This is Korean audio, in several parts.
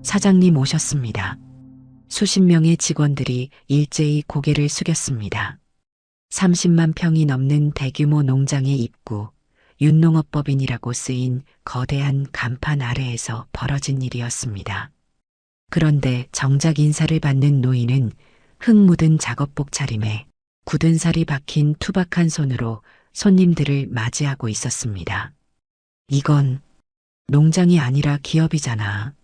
사장님 오셨습니다. 수십 명의 직원들이 일제히 고개를 숙였습니다. 30만 평이 넘는 대규모 농장의 입구, 윤농업법인이라고 쓰인 거대한 간판 아래에서 벌어진 일이었습니다. 그런데 정작 인사를 받는 노인은 흙 묻은 작업복 차림에 굳은 살이 박힌 투박한 손으로 손님들을 맞이하고 있었습니다. 이건 농장이 아니라 기업이잖아.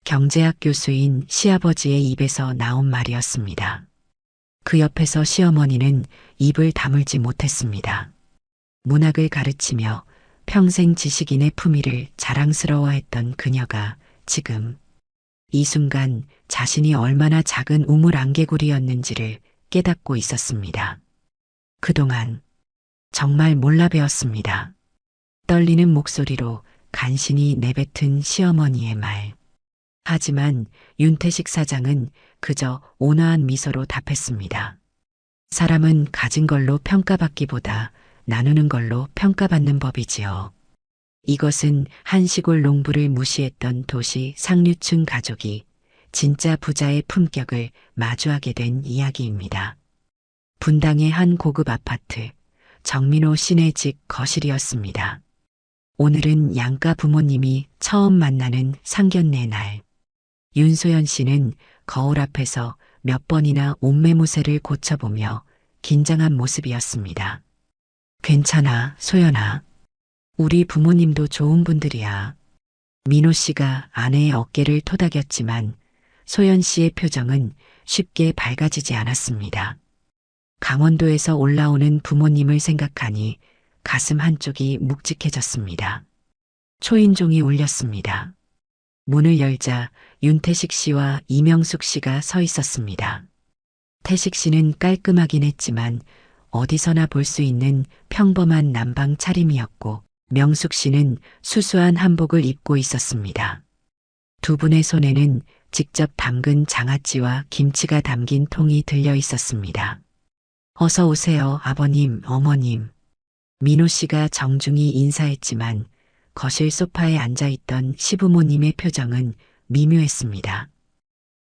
경제학 교수인 시아버지의 입에서 나온 말이었습니다. 그 옆에서 시어머니는 입을 다물지 못했습니다. 문학을 가르치며 평생 지식인의 품위를 자랑스러워했던 그녀가 지금 이 순간 자신이 얼마나 작은 우물 안개구리였는지를 깨닫고 있었습니다. 그동안 정말 몰라 배웠습니다. 떨리는 목소리로 간신히 내뱉은 시어머니의 말. 하지만 윤태식 사장은 그저 온화한 미소로 답했습니다. 사람은 가진 걸로 평가받기보다 나누는 걸로 평가받는 법이지요. 이것은 한 시골 농부를 무시했던 도시 상류층 가족이 진짜 부자의 품격을 마주하게 된 이야기입니다. 분당의 한 고급 아파트, 정민호 씨네 집 거실이었습니다. 오늘은 양가 부모님이 처음 만나는 상견례 날. 윤소연 씨는 거울 앞에서 몇 번이나 옷매무새를 고쳐보며 긴장한 모습이었습니다. 괜찮아, 소연아. 우리 부모님도 좋은 분들이야. 민호 씨가 아내의 어깨를 토닥였지만 소연 씨의 표정은 쉽게 밝아지지 않았습니다. 강원도에서 올라오는 부모님을 생각하니 가슴 한쪽이 묵직해졌습니다. 초인종이 울렸습니다. 문을 열자 윤태식 씨와 이명숙 씨가 서 있었습니다. 태식 씨는 깔끔하긴 했지만 어디서나 볼 수 있는 평범한 남방 차림이었고 명숙 씨는 수수한 한복을 입고 있었습니다. 두 분의 손에는 직접 담근 장아찌와 김치가 담긴 통이 들려 있었습니다. 어서 오세요, 아버님, 어머님. 민호 씨가 정중히 인사했지만 거실 소파에 앉아있던 시부모님의 표정은 미묘했습니다.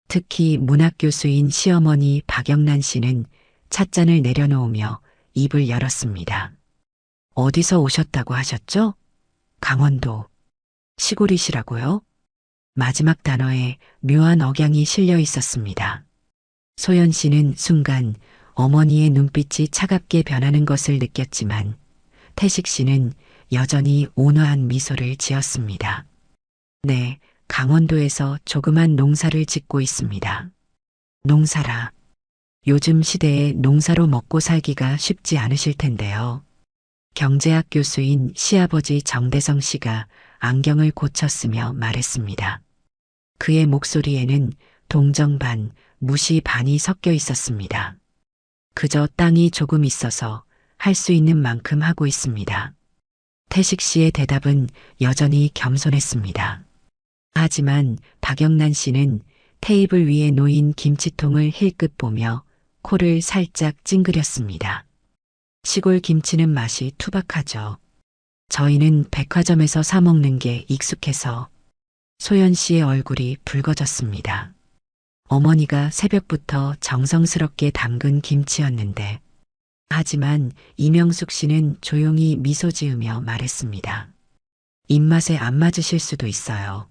특히 문학교수인 시어머니 박영란 씨는 찻잔을 내려놓으며 입을 열었습니다. 어디서 오셨다고 하셨죠? 강원도. 시골이시라고요? 마지막 단어에 묘한 억양이 실려 있었습니다. 소연 씨는 순간 어머니의 눈빛이 차갑게 변하는 것을 느꼈지만 태식 씨는 여전히 온화한 미소를 지었습니다. 네, 강원도에서 조그만 농사를 짓고 있습니다. 농사라. 요즘 시대에 농사로 먹고 살기가 쉽지 않으실 텐데요. 경제학 교수인 시아버지 정대성 씨가 안경을 고쳤으며 말했습니다. 그의 목소리에는 동정 반, 무시 반이 섞여 있었습니다. 그저 땅이 조금 있어서 할 수 있는 만큼 하고 있습니다. 태식 씨의 대답은 여전히 겸손했습니다. 하지만 박영란 씨는 테이블 위에 놓인 김치통을 힐끗 보며 코를 살짝 찡그렸습니다. 시골 김치는 맛이 투박하죠. 저희는 백화점에서 사 먹는 게 익숙해서. 소연 씨의 얼굴이 붉어졌습니다. 어머니가 새벽부터 정성스럽게 담근 김치였는데 하지만 이명숙 씨는 조용히 미소 지으며 말했습니다. 입맛에 안 맞으실 수도 있어요.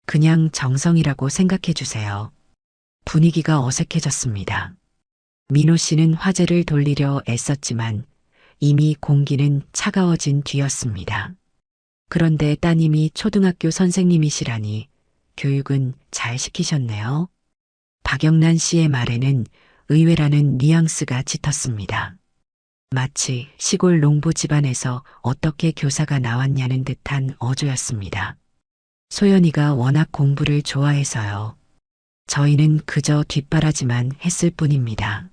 그냥 정성이라고 생각해 주세요. 분위기가 어색해졌습니다. 민호 씨는 화제를 돌리려 애썼지만 이미 공기는 차가워진 뒤였습니다. 그런데 따님이 초등학교 선생님이시라니 교육은 잘 시키셨네요. 박영란 씨의 말에는 의외라는 뉘앙스가 짙었습니다. 마치 시골 농부 집안에서 어떻게 교사가 나왔냐는 듯한 어조였습니다. 소연이가 워낙 공부를 좋아해서요. 저희는 그저 뒷바라지만 했을 뿐입니다.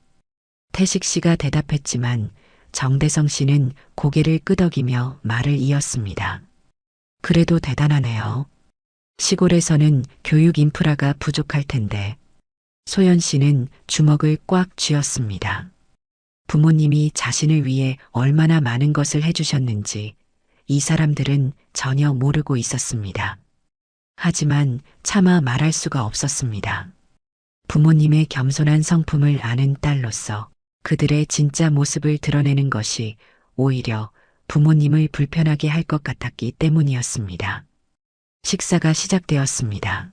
태식 씨가 대답했지만 정대성 씨는 고개를 끄덕이며 말을 이었습니다. 그래도 대단하네요. 시골에서는 교육 인프라가 부족할 텐데. 소연 씨는 주먹을 꽉 쥐었습니다. 부모님이 자신을 위해 얼마나 많은 것을 해주셨는지 이 사람들은 전혀 모르고 있었습니다. 하지만 차마 말할 수가 없었습니다. 부모님의 겸손한 성품을 아는 딸로서 그들의 진짜 모습을 드러내는 것이 오히려 부모님을 불편하게 할 것 같았기 때문이었습니다. 식사가 시작되었습니다.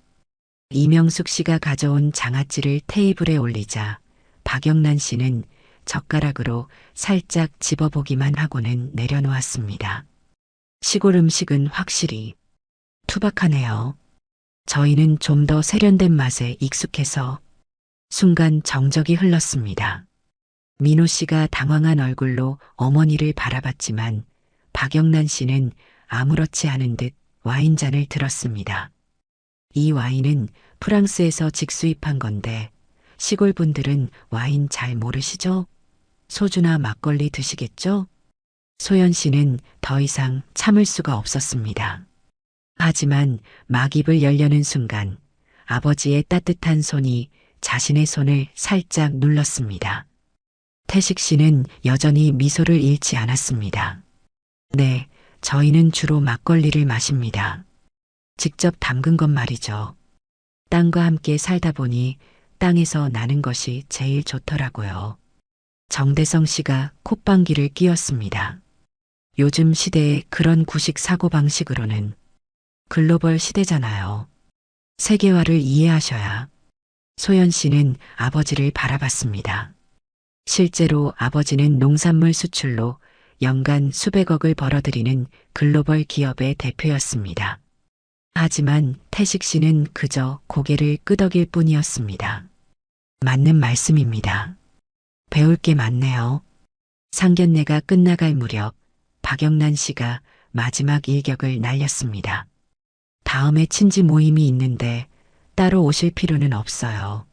이명숙 씨가 가져온 장아찌를 테이블에 올리자 박영란 씨는 젓가락으로 살짝 집어보기만 하고는 내려놓았습니다. 시골 음식은 확실히 투박하네요. 저희는 좀 더 세련된 맛에 익숙해서 순간 정적이 흘렀습니다. 민호 씨가 당황한 얼굴로 어머니를 바라봤지만 박영란 씨는 아무렇지 않은 듯 와인잔을 들었습니다. 이 와인은 프랑스에서 직수입한 건데 시골 분들은 와인 잘 모르시죠? 소주나 막걸리 드시겠죠? 소연 씨는 더 이상 참을 수가 없었습니다. 하지만 막 입을 열려는 순간 아버지의 따뜻한 손이 자신의 손을 살짝 눌렀습니다. 태식 씨는 여전히 미소를 잃지 않았습니다. 네, 저희는 주로 막걸리를 마십니다. 직접 담근 것 말이죠. 땅과 함께 살다 보니 땅에서 나는 것이 제일 좋더라고요. 정대성 씨가 콧방귀를 뀌었습니다. 요즘 시대의 그런 구식 사고방식으로는 글로벌 시대잖아요. 세계화를 이해하셔야. 소연 씨는 아버지를 바라봤습니다. 실제로 아버지는 농산물 수출로 연간 수백억을 벌어들이는 글로벌 기업의 대표였습니다. 하지만 태식 씨는 그저 고개를 끄덕일 뿐이었습니다. 맞는 말씀입니다. 배울 게 많네요. 상견례가 끝나갈 무렵 박영란 씨가 마지막 일격을 날렸습니다. 다음에 친지 모임이 있는데 따로 오실 필요는 없어요.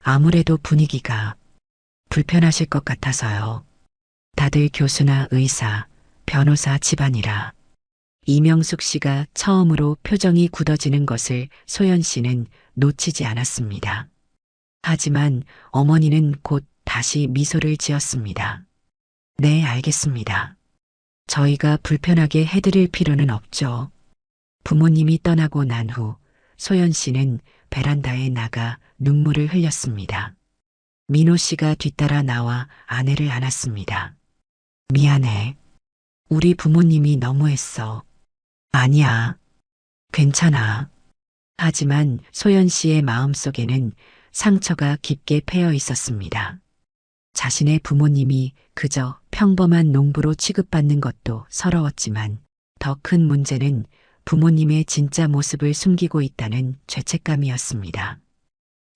아무래도 분위기가 불편하실 것 같아서요. 다들 교수나 의사, 변호사 집안이라. 이명숙 씨가 처음으로 표정이 굳어지는 것을 소연 씨는 놓치지 않았습니다. 하지만 어머니는 곧 다시 미소를 지었습니다. 네, 알겠습니다. 저희가 불편하게 해드릴 필요는 없죠. 부모님이 떠나고 난 후 소연 씨는 베란다에 나가 눈물을 흘렸습니다. 민호 씨가 뒤따라 나와 아내를 안았습니다. 미안해. 우리 부모님이 너무했어. 아니야. 괜찮아. 하지만 소연 씨의 마음속에는 상처가 깊게 패여 있었습니다. 자신의 부모님이 그저 평범한 농부로 취급받는 것도 서러웠지만 더 큰 문제는 부모님의 진짜 모습을 숨기고 있다는 죄책감이었습니다.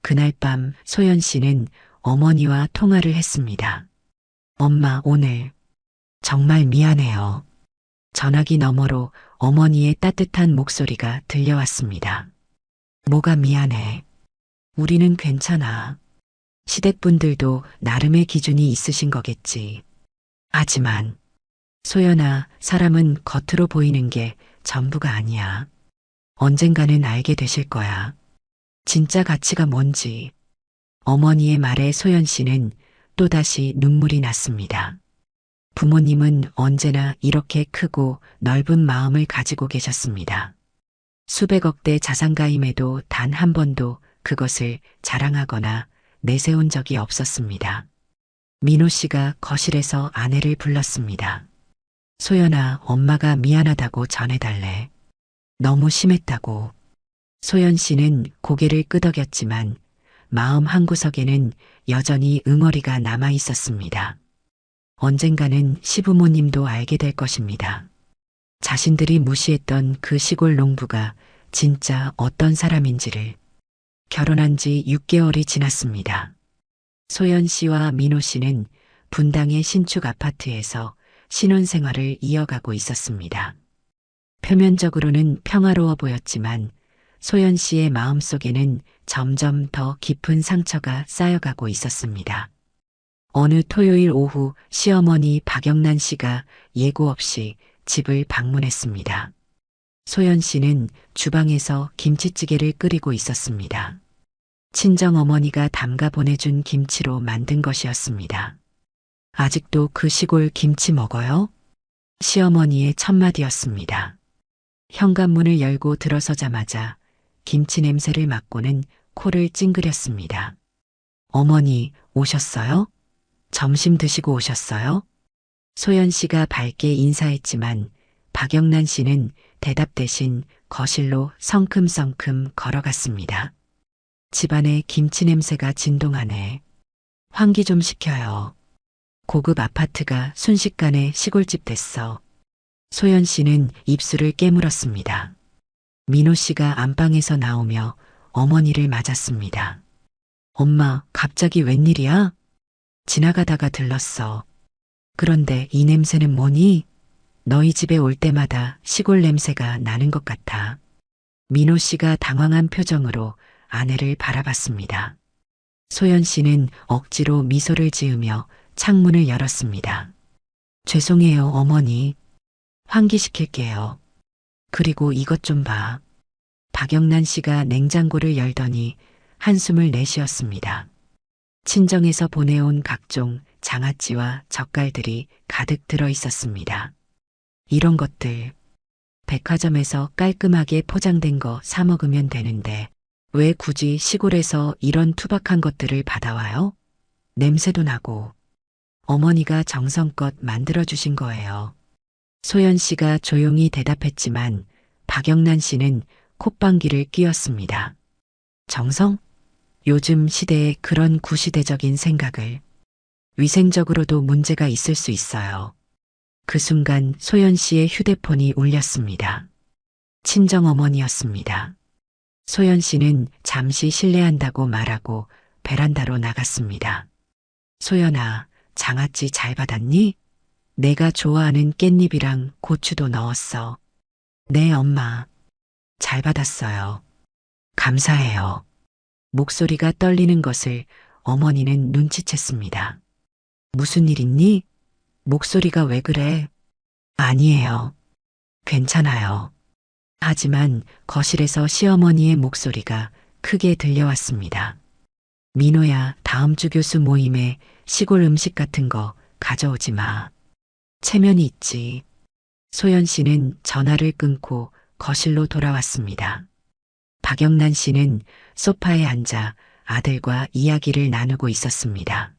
그날 밤 소연 씨는 어머니와 통화를 했습니다. 엄마, 오늘 정말 미안해요. 전화기 너머로 어머니의 따뜻한 목소리가 들려왔습니다. 뭐가 미안해. 우리는 괜찮아. 시댁분들도 나름의 기준이 있으신 거겠지. 하지만 소연아, 사람은 겉으로 보이는 게 전부가 아니야. 언젠가는 알게 되실 거야. 진짜 가치가 뭔지. 어머니의 말에 소연 씨는 또다시 눈물이 났습니다. 부모님은 언제나 이렇게 크고 넓은 마음을 가지고 계셨습니다. 수백억대 자산가임에도 단 한 번도 그것을 자랑하거나 내세운 적이 없었습니다. 민호 씨가 거실에서 아내를 불렀습니다. 소연아, 엄마가 미안하다고 전해달래. 너무 심했다고. 소연 씨는 고개를 끄덕였지만 마음 한구석에는 여전히 응어리가 남아 있었습니다. 언젠가는 시부모님도 알게 될 것입니다. 자신들이 무시했던 그 시골 농부가 진짜 어떤 사람인지를. 결혼한 지 6개월이 지났습니다. 소연 씨와 민호 씨는 분당의 신축 아파트에서 신혼생활을 이어가고 있었습니다. 표면적으로는 평화로워 보였지만 소연 씨의 마음속에는 점점 더 깊은 상처가 쌓여가고 있었습니다. 어느 토요일 오후 시어머니 박영란 씨가 예고 없이 집을 방문했습니다. 소연 씨는 주방에서 김치찌개를 끓이고 있었습니다. 친정어머니가 담가 보내준 김치로 만든 것이었습니다. 아직도 그 시골 김치 먹어요? 시어머니의 첫마디였습니다. 현관문을 열고 들어서자마자 김치 냄새를 맡고는 코를 찡그렸습니다. 어머니, 오셨어요? 점심 드시고 오셨어요? 소연 씨가 밝게 인사했지만 박영란 씨는 대답 대신 거실로 성큼성큼 걸어갔습니다. 집안에 김치 냄새가 진동하네. 환기 좀 시켜요. 고급 아파트가 순식간에 시골집 됐어. 소연 씨는 입술을 깨물었습니다. 민호 씨가 안방에서 나오며 어머니를 맞았습니다. 엄마, 갑자기 웬일이야? 지나가다가 들렀어. 그런데 이 냄새는 뭐니? 너희 집에 올 때마다 시골 냄새가 나는 것 같아. 민호 씨가 당황한 표정으로 아내를 바라봤습니다. 소연 씨는 억지로 미소를 지으며 창문을 열었습니다. 죄송해요, 어머니. 환기시킬게요. 그리고 이것 좀 봐. 박영란 씨가 냉장고를 열더니 한숨을 내쉬었습니다. 친정에서 보내온 각종 장아찌와 젓갈들이 가득 들어 있었습니다. 이런 것들 백화점에서 깔끔하게 포장된 거 사 먹으면 되는데 왜 굳이 시골에서 이런 투박한 것들을 받아와요? 냄새도 나고. 어머니가 정성껏 만들어주신 거예요. 소연 씨가 조용히 대답했지만 박영란 씨는 콧방귀를 뀌었습니다. 정성? 요즘 시대에 그런 구시대적인 생각을. 위생적으로도 문제가 있을 수 있어요. 그 순간 소연 씨의 휴대폰이 울렸습니다. 친정어머니였습니다. 소연 씨는 잠시 실례한다고 말하고 베란다로 나갔습니다. 소연아, 장아찌 잘 받았니? 내가 좋아하는 깻잎이랑 고추도 넣었어. 네, 엄마. 잘 받았어요. 감사해요. 목소리가 떨리는 것을 어머니는 눈치챘습니다. 무슨 일 있니? 목소리가 왜 그래? 아니에요. 괜찮아요. 하지만 거실에서 시어머니의 목소리가 크게 들려왔습니다. 민호야, 다음 주 교수 모임에 시골 음식 같은 거 가져오지 마. 체면이 있지. 소연 씨는 전화를 끊고 거실로 돌아왔습니다. 박영란 씨는 소파에 앉아 아들과 이야기를 나누고 있었습니다.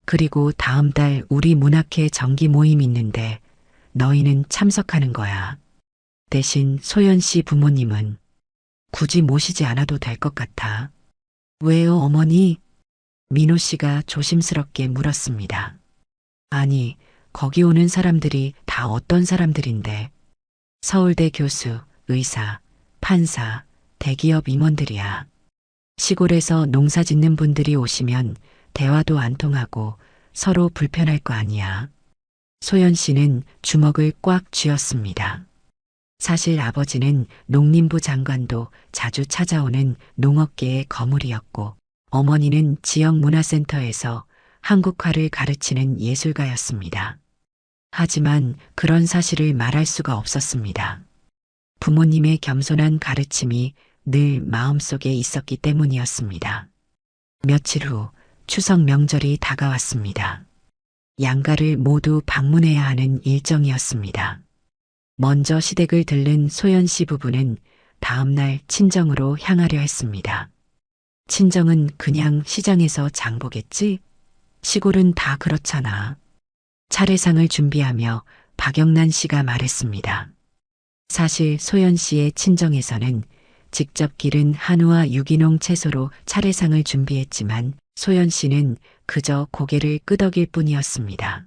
그리고 다음 달 우리 문학회 정기 모임 있는데 너희는 참석하는 거야. 대신 소연 씨 부모님은 굳이 모시지 않아도 될 것 같아. 왜요, 어머니? 민호 씨가 조심스럽게 물었습니다. 아니, 거기 오는 사람들이 다 어떤 사람들인데. 서울대 교수, 의사, 판사, 대기업 임원들이야. 시골에서 농사 짓는 분들이 오시면 대화도 안 통하고 서로 불편할 거 아니야. 소연 씨는 주먹을 꽉 쥐었습니다. 사실 아버지는 농림부 장관도 자주 찾아오는 농업계의 거물이었고 어머니는 지역문화센터에서 한국화를 가르치는 예술가였습니다. 하지만 그런 사실을 말할 수가 없었습니다. 부모님의 겸손한 가르침이 늘 마음속에 있었기 때문이었습니다. 며칠 후 추석 명절이 다가왔습니다. 양가를 모두 방문해야 하는 일정이었습니다. 먼저 시댁을 들른 소연 씨 부부는 다음 날 친정으로 향하려 했습니다. 친정은 그냥 시장에서 장 보겠지? 시골은 다 그렇잖아. 차례상을 준비하며 박영란 씨가 말했습니다. 사실 소연 씨의 친정에서는 직접 기른 한우와 유기농 채소로 차례상을 준비했지만 소연 씨는 그저 고개를 끄덕일 뿐이었습니다.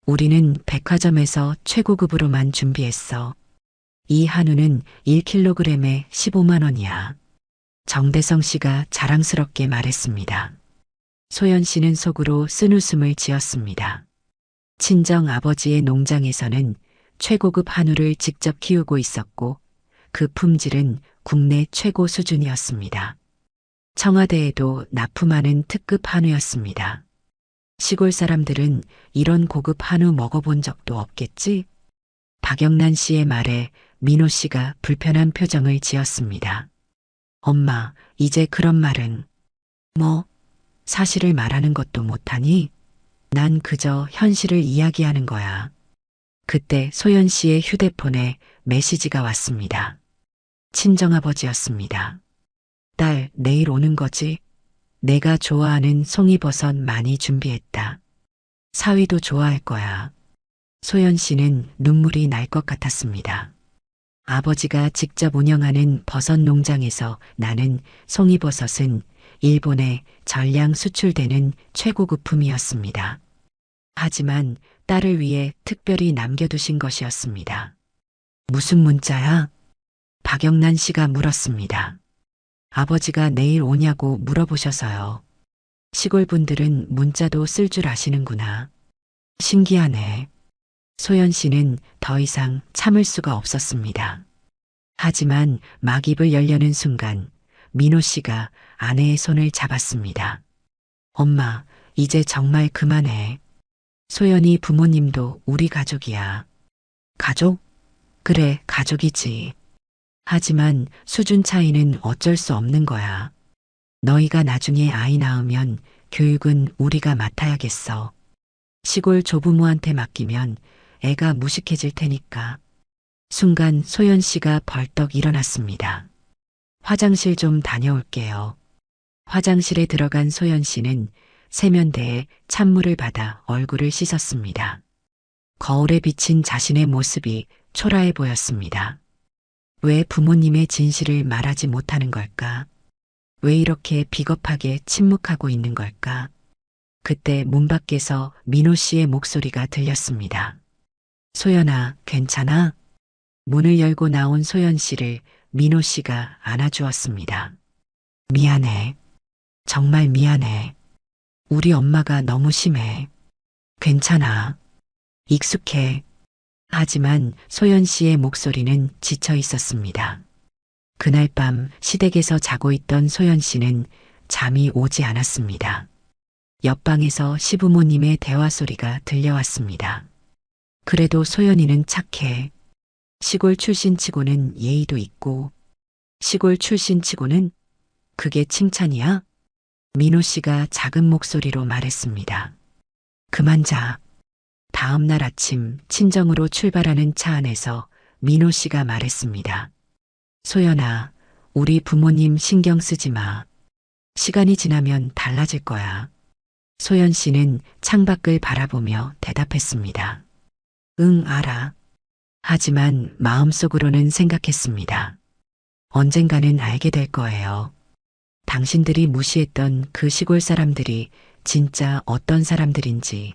우리는 백화점에서 최고급으로만 준비했어. 이 한우는 1kg에 15만 원이야. 정대성 씨가 자랑스럽게 말했습니다. 소연 씨는 속으로 쓴웃음을 지었습니다. 친정 아버지의 농장에서는 최고급 한우를 직접 키우고 있었고 그 품질은 국내 최고 수준이었습니다. 청와대에도 납품하는 특급 한우였습니다. 시골 사람들은 이런 고급 한우 먹어본 적도 없겠지? 박영란 씨의 말에 민호 씨가 불편한 표정을 지었습니다. 엄마, 이제 그런 말은 뭐 사실을 말하는 것도 못하니? 난 그저 현실을 이야기하는 거야. 그때 소연 씨의 휴대폰에 메시지가 왔습니다. 친정아버지였습니다. 딸, 내일 오는 거지? 내가 좋아하는 송이버섯 많이 준비했다. 사위도 좋아할 거야. 소연 씨는 눈물이 날 것 같았습니다. 아버지가 직접 운영하는 버섯 농장에서 나는 송이버섯은 일본에 전량 수출되는 최고급품이었습니다. 하지만 딸을 위해 특별히 남겨두신 것이었습니다. 무슨 문자야? 박영란 씨가 물었습니다. 아버지가 내일 오냐고 물어보셔서요. 시골 분들은 문자도 쓸 줄 아시는구나. 신기하네. 소연 씨는 더 이상 참을 수가 없었습니다. 하지만 막 입을 열려는 순간 민호 씨가 아내의 손을 잡았습니다. 엄마, 이제 정말 그만해. 소연이 부모님도 우리 가족이야. 가족? 그래, 가족이지. 하지만 수준 차이는 어쩔 수 없는 거야. 너희가 나중에 아이 낳으면 교육은 우리가 맡아야겠어. 시골 조부모한테 맡기면 애가 무식해질 테니까. 순간 소연 씨가 벌떡 일어났습니다. 화장실 좀 다녀올게요. 화장실에 들어간 소연 씨는 세면대에 찬물을 받아 얼굴을 씻었습니다. 거울에 비친 자신의 모습이 초라해 보였습니다. 왜 부모님의 진실을 말하지 못하는 걸까? 왜 이렇게 비겁하게 침묵하고 있는 걸까? 그때 문 밖에서 민호 씨의 목소리가 들렸습니다. 소연아, 괜찮아? 문을 열고 나온 소연 씨를 민호 씨가 안아주었습니다. 미안해. 정말 미안해. 우리 엄마가 너무 심해. 괜찮아. 익숙해. 하지만 소연 씨의 목소리는 지쳐 있었습니다. 그날 밤 시댁에서 자고 있던 소연 씨는 잠이 오지 않았습니다. 옆방에서 시부모님의 대화 소리가 들려왔습니다. 그래도 소연이는 착해. 시골 출신치고는 예의도 있고. 시골 출신치고는 그게 칭찬이야? 민호 씨가 작은 목소리로 말했습니다. 그만 자. 다음 날 아침 친정으로 출발하는 차 안에서 민호 씨가 말했습니다. 소연아, 우리 부모님 신경 쓰지 마. 시간이 지나면 달라질 거야. 소연 씨는 창밖을 바라보며 대답했습니다. 응, 알아. 하지만 마음속으로는 생각했습니다. 언젠가는 알게 될 거예요. 당신들이 무시했던 그 시골 사람들이 진짜 어떤 사람들인지.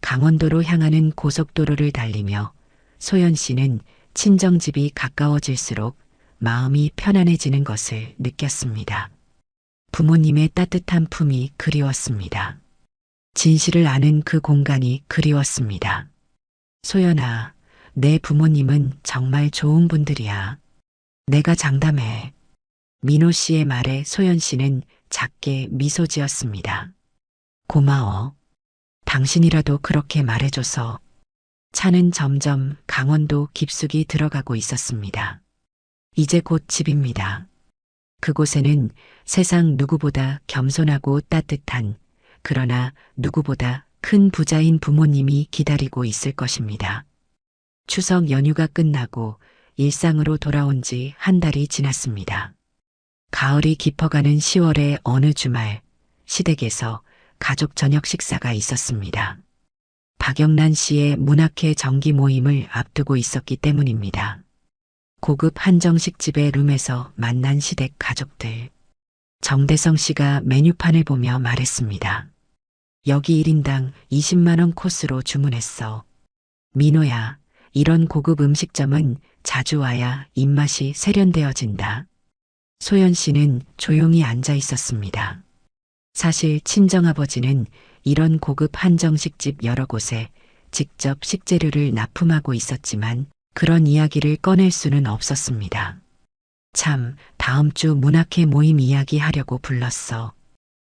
강원도로 향하는 고속도로를 달리며 소연 씨는 친정집이 가까워질수록 마음이 편안해지는 것을 느꼈습니다. 부모님의 따뜻한 품이 그리웠습니다. 진실을 아는 그 공간이 그리웠습니다. 소연아, 내 부모님은 정말 좋은 분들이야. 내가 장담해. 민호 씨의 말에 소연 씨는 작게 미소 지었습니다. 고마워. 당신이라도 그렇게 말해줘서. 차는 점점 강원도 깊숙이 들어가고 있었습니다. 이제 곧 집입니다. 그곳에는 세상 누구보다 겸손하고 따뜻한, 그러나 누구보다 큰 부자인 부모님이 기다리고 있을 것입니다. 추석 연휴가 끝나고 일상으로 돌아온 지 한 달이 지났습니다. 가을이 깊어가는 10월의 어느 주말, 시댁에서 가족 저녁 식사가 있었습니다. 박영란 씨의 문학회 정기 모임을 앞두고 있었기 때문입니다. 고급 한정식집의 룸에서 만난 시댁 가족들. 정대성 씨가 메뉴판을 보며 말했습니다. 여기 1인당 20만 원 코스로 주문했어. 민호야, 이런 고급 음식점은 자주 와야 입맛이 세련되어진다. 소연 씨는 조용히 앉아 있었습니다. 사실 친정아버지는 이런 고급 한정식집 여러 곳에 직접 식재료를 납품하고 있었지만 그런 이야기를 꺼낼 수는 없었습니다. 참, 다음 주 문학회 모임 이야기하려고 불렀어.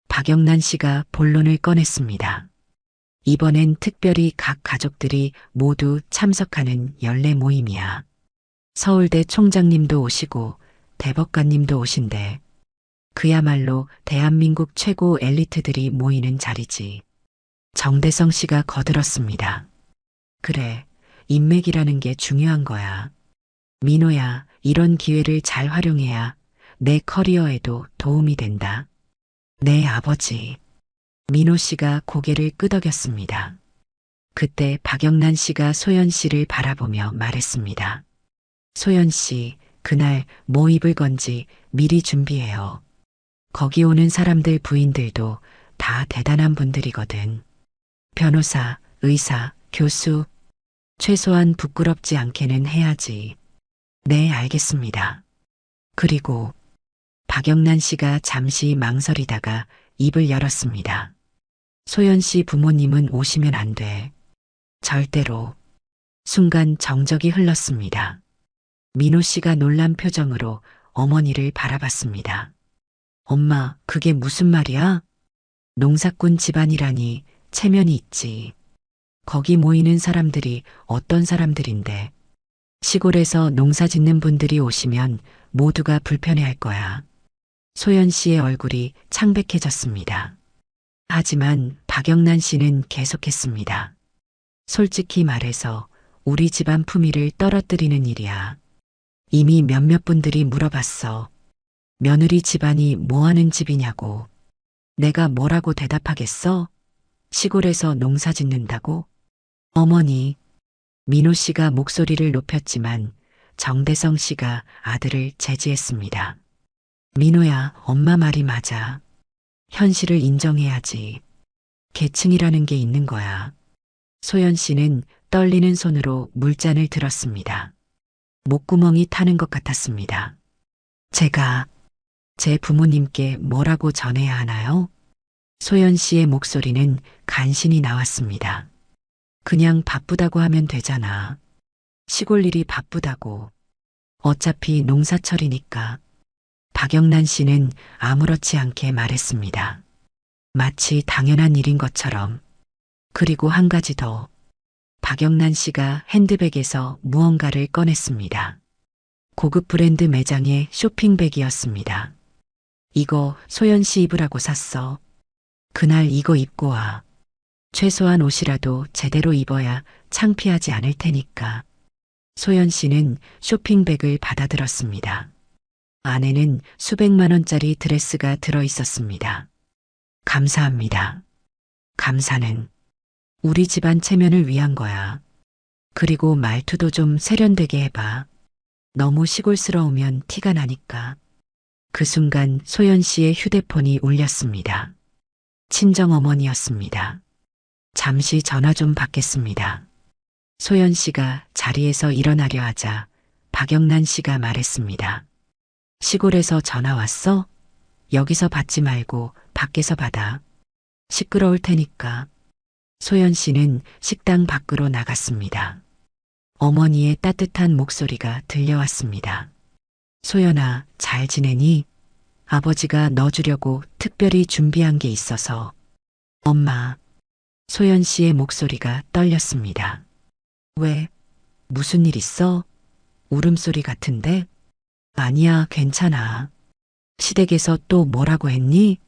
박영란 씨가 본론을 꺼냈습니다. 이번엔 특별히 각 가족들이 모두 참석하는 연례 모임이야. 서울대 총장님도 오시고 대법관님도 오신대. 그야말로 대한민국 최고 엘리트들이 모이는 자리지. 정대성 씨가 거들었습니다. 그래, 인맥이라는 게 중요한 거야. 민호야, 이런 기회를 잘 활용해야 내 커리어에도 도움이 된다. 네, 아버지. 민호 씨가 고개를 끄덕였습니다. 그때 박영란 씨가 소연 씨를 바라보며 말했습니다. 소연 씨, 그날 뭐 입을 건지 미리 준비해요. 거기 오는 사람들 부인들도 다 대단한 분들이거든. 변호사, 의사, 교수, 최소한 부끄럽지 않게는 해야지. 네, 알겠습니다. 그리고 박영란 씨가 잠시 망설이다가 입을 열었습니다. 소연 씨 부모님은 오시면 안 돼. 절대로. 순간 정적이 흘렀습니다. 민호 씨가 놀란 표정으로 어머니를 바라봤습니다. 엄마, 그게 무슨 말이야? 농사꾼 집안이라니 체면이 있지. 거기 모이는 사람들이 어떤 사람들인데. 시골에서 농사 짓는 분들이 오시면 모두가 불편해할 거야. 소연 씨의 얼굴이 창백해졌습니다. 하지만 박영란 씨는 계속했습니다. 솔직히 말해서 우리 집안 품위를 떨어뜨리는 일이야. 이미 몇몇 분들이 물어봤어. 며느리 집안이 뭐 하는 집이냐고. 내가 뭐라고 대답하겠어? 시골에서 농사 짓는다고? 어머니, 민호 씨가 목소리를 높였지만 정대성 씨가 아들을 제지했습니다. 민호야, 엄마 말이 맞아. 현실을 인정해야지. 계층이라는 게 있는 거야. 소연 씨는 떨리는 손으로 물잔을 들었습니다. 목구멍이 타는 것 같았습니다. 제가 제 부모님께 뭐라고 전해야 하나요? 소연 씨의 목소리는 간신히 나왔습니다. 그냥 바쁘다고 하면 되잖아. 시골 일이 바쁘다고. 어차피 농사철이니까. 박영란 씨는 아무렇지 않게 말했습니다. 마치 당연한 일인 것처럼. 그리고 한 가지 더. 박영란 씨가 핸드백에서 무언가를 꺼냈습니다. 고급 브랜드 매장의 쇼핑백이었습니다. 이거 소연 씨 입으라고 샀어. 그날 이거 입고 와. 최소한 옷이라도 제대로 입어야 창피하지 않을 테니까. 소연 씨는 쇼핑백을 받아들었습니다. 안에는 수백만 원짜리 드레스가 들어 있었습니다. 감사합니다. 감사는 우리 집안 체면을 위한 거야. 그리고 말투도 좀 세련되게 해봐. 너무 시골스러우면 티가 나니까. 그 순간 소연 씨의 휴대폰이 울렸습니다. 친정어머니였습니다. 잠시 전화 좀 받겠습니다. 소연 씨가 자리에서 일어나려 하자 박영란 씨가 말했습니다. 시골에서 전화 왔어? 여기서 받지 말고 밖에서 받아. 시끄러울 테니까. 소연 씨는 식당 밖으로 나갔습니다. 어머니의 따뜻한 목소리가 들려왔습니다. 소연아, 잘 지내니? 아버지가 너 주려고 특별히 준비한 게 있어서. 엄마. 소연 씨의 목소리가 떨렸습니다. 왜? 무슨 일 있어? 울음소리 같은데? 아니야, 괜찮아. 시댁에서 또 뭐라고 했니?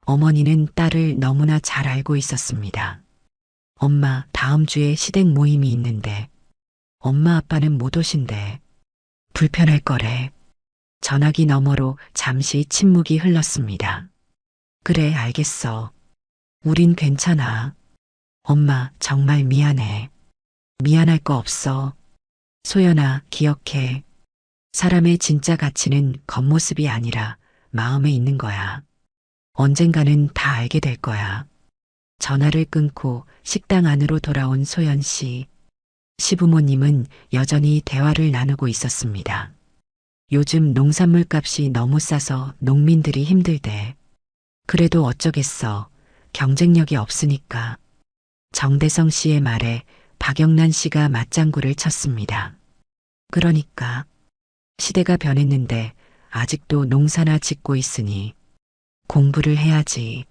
어머니는 딸을 너무나 잘 알고 있었습니다. 엄마, 다음 주에 시댁 모임이 있는데 엄마 아빠는 못 오신대. 불편할 거래. 전화기 너머로 잠시 침묵이 흘렀습니다. 그래, 알겠어. 우린 괜찮아. 엄마, 정말 미안해. 미안할 거 없어. 소연아, 기억해. 사람의 진짜 가치는 겉모습이 아니라 마음에 있는 거야. 언젠가는 다 알게 될 거야. 전화를 끊고 식당 안으로 돌아온 소연 씨. 시부모님은 여전히 대화를 나누고 있었습니다. 요즘 농산물 값이 너무 싸서 농민들이 힘들대. 그래도 어쩌겠어. 경쟁력이 없으니까. 정대성 씨의 말에 박영란 씨가 맞장구를 쳤습니다. 그러니까 시대가 변했는데 아직도 농사나 짓고 있으니 공부를 해야지.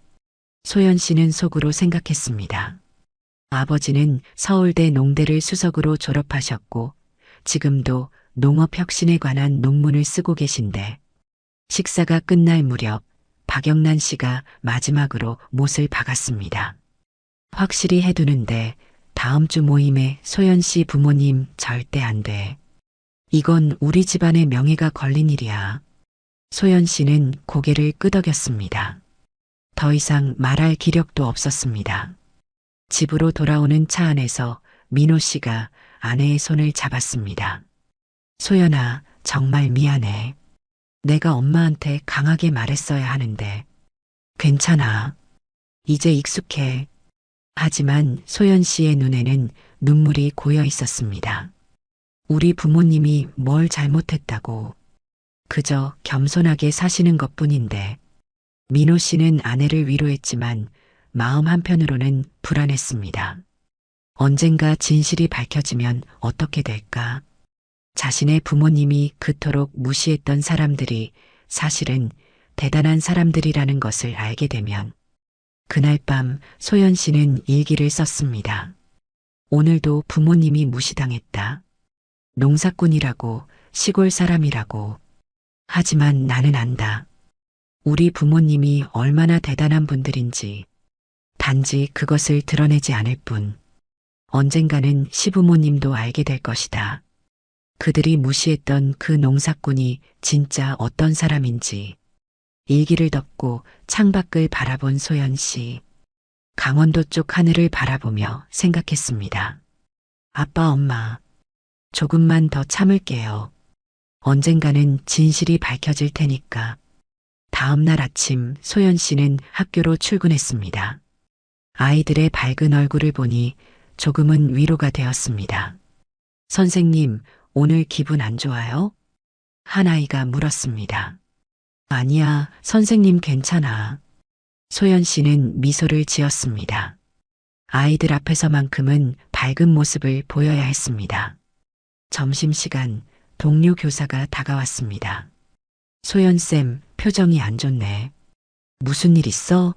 소연 씨는 속으로 생각했습니다. 아버지는 서울대 농대를 수석으로 졸업하셨고 지금도 농업혁신에 관한 논문을 쓰고 계신데 식사가 끝날 무렵 박영란 씨가 마지막으로 못을 박았습니다. 확실히 해두는데 다음 주 모임에 소연 씨 부모님 절대 안 돼. 이건 우리 집안의 명예가 걸린 일이야. 소연 씨는 고개를 끄덕였습니다. 더 이상 말할 기력도 없었습니다. 집으로 돌아오는 차 안에서 민호 씨가 아내의 손을 잡았습니다. 소연아, 정말 미안해. 내가 엄마한테 강하게 말했어야 하는데. 괜찮아. 이제 익숙해. 하지만 소연 씨의 눈에는 눈물이 고여 있었습니다. 우리 부모님이 뭘 잘못했다고. 그저 겸손하게 사시는 것뿐인데. 민호 씨는 아내를 위로했지만 마음 한편으로는 불안했습니다. 언젠가 진실이 밝혀지면 어떻게 될까? 자신의 부모님이 그토록 무시했던 사람들이 사실은 대단한 사람들이라는 것을 알게 되면. 그날 밤 소연 씨는 일기를 썼습니다. 오늘도 부모님이 무시당했다. 농사꾼이라고, 시골 사람이라고. 하지만 나는 안다. 우리 부모님이 얼마나 대단한 분들인지. 단지 그것을 드러내지 않을 뿐. 언젠가는 시부모님도 알게 될 것이다. 그들이 무시했던 그 농사꾼이 진짜 어떤 사람인지. 일기를 덮고 창밖을 바라본 소연 씨. 강원도 쪽 하늘을 바라보며 생각했습니다. 아빠, 엄마. 조금만 더 참을게요. 언젠가는 진실이 밝혀질 테니까. 다음 날 아침 소연 씨는 학교로 출근했습니다. 아이들의 밝은 얼굴을 보니 조금은 위로가 되었습니다. 선생님, 오늘 기분 안 좋아요? 한 아이가 물었습니다. 아니야, 선생님 괜찮아. 소연 씨는 미소를 지었습니다. 아이들 앞에서만큼은 밝은 모습을 보여야 했습니다. 점심시간 동료 교사가 다가왔습니다. 소연쌤, 표정이 안 좋네. 무슨 일 있어?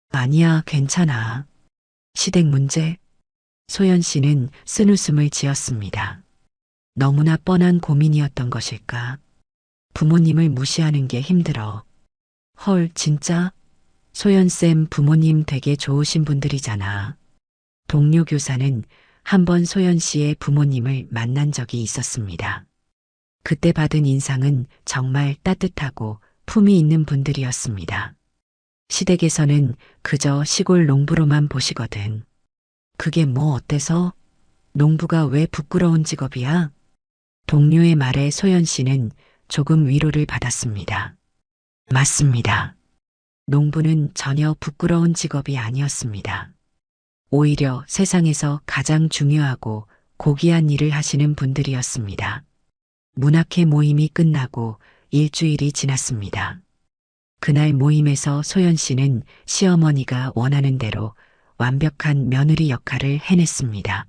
아니야, 괜찮아. 시댁 문제? 소연 씨는 쓴웃음을 지었습니다. 너무나 뻔한 고민이었던 것일까? 부모님을 무시하는 게 힘들어. 헐, 진짜? 소연쌤 부모님 되게 좋으신 분들이잖아. 동료 교사는 한 번 소연 씨의 부모님을 만난 적이 있었습니다. 그때 받은 인상은 정말 따뜻하고 품이 있는 분들이었습니다. 시댁에서는 그저 시골 농부로만 보시거든. 그게 뭐 어때서? 농부가 왜 부끄러운 직업이야? 동료의 말에 소연 씨는 조금 위로를 받았습니다. 맞습니다. 농부는 전혀 부끄러운 직업이 아니었습니다. 오히려 세상에서 가장 중요하고 고귀한 일을 하시는 분들이었습니다. 문학회 모임이 끝나고 일주일이 지났습니다. 그날 모임에서 소연 씨는 시어머니가 원하는 대로 완벽한 며느리 역할을 해냈습니다.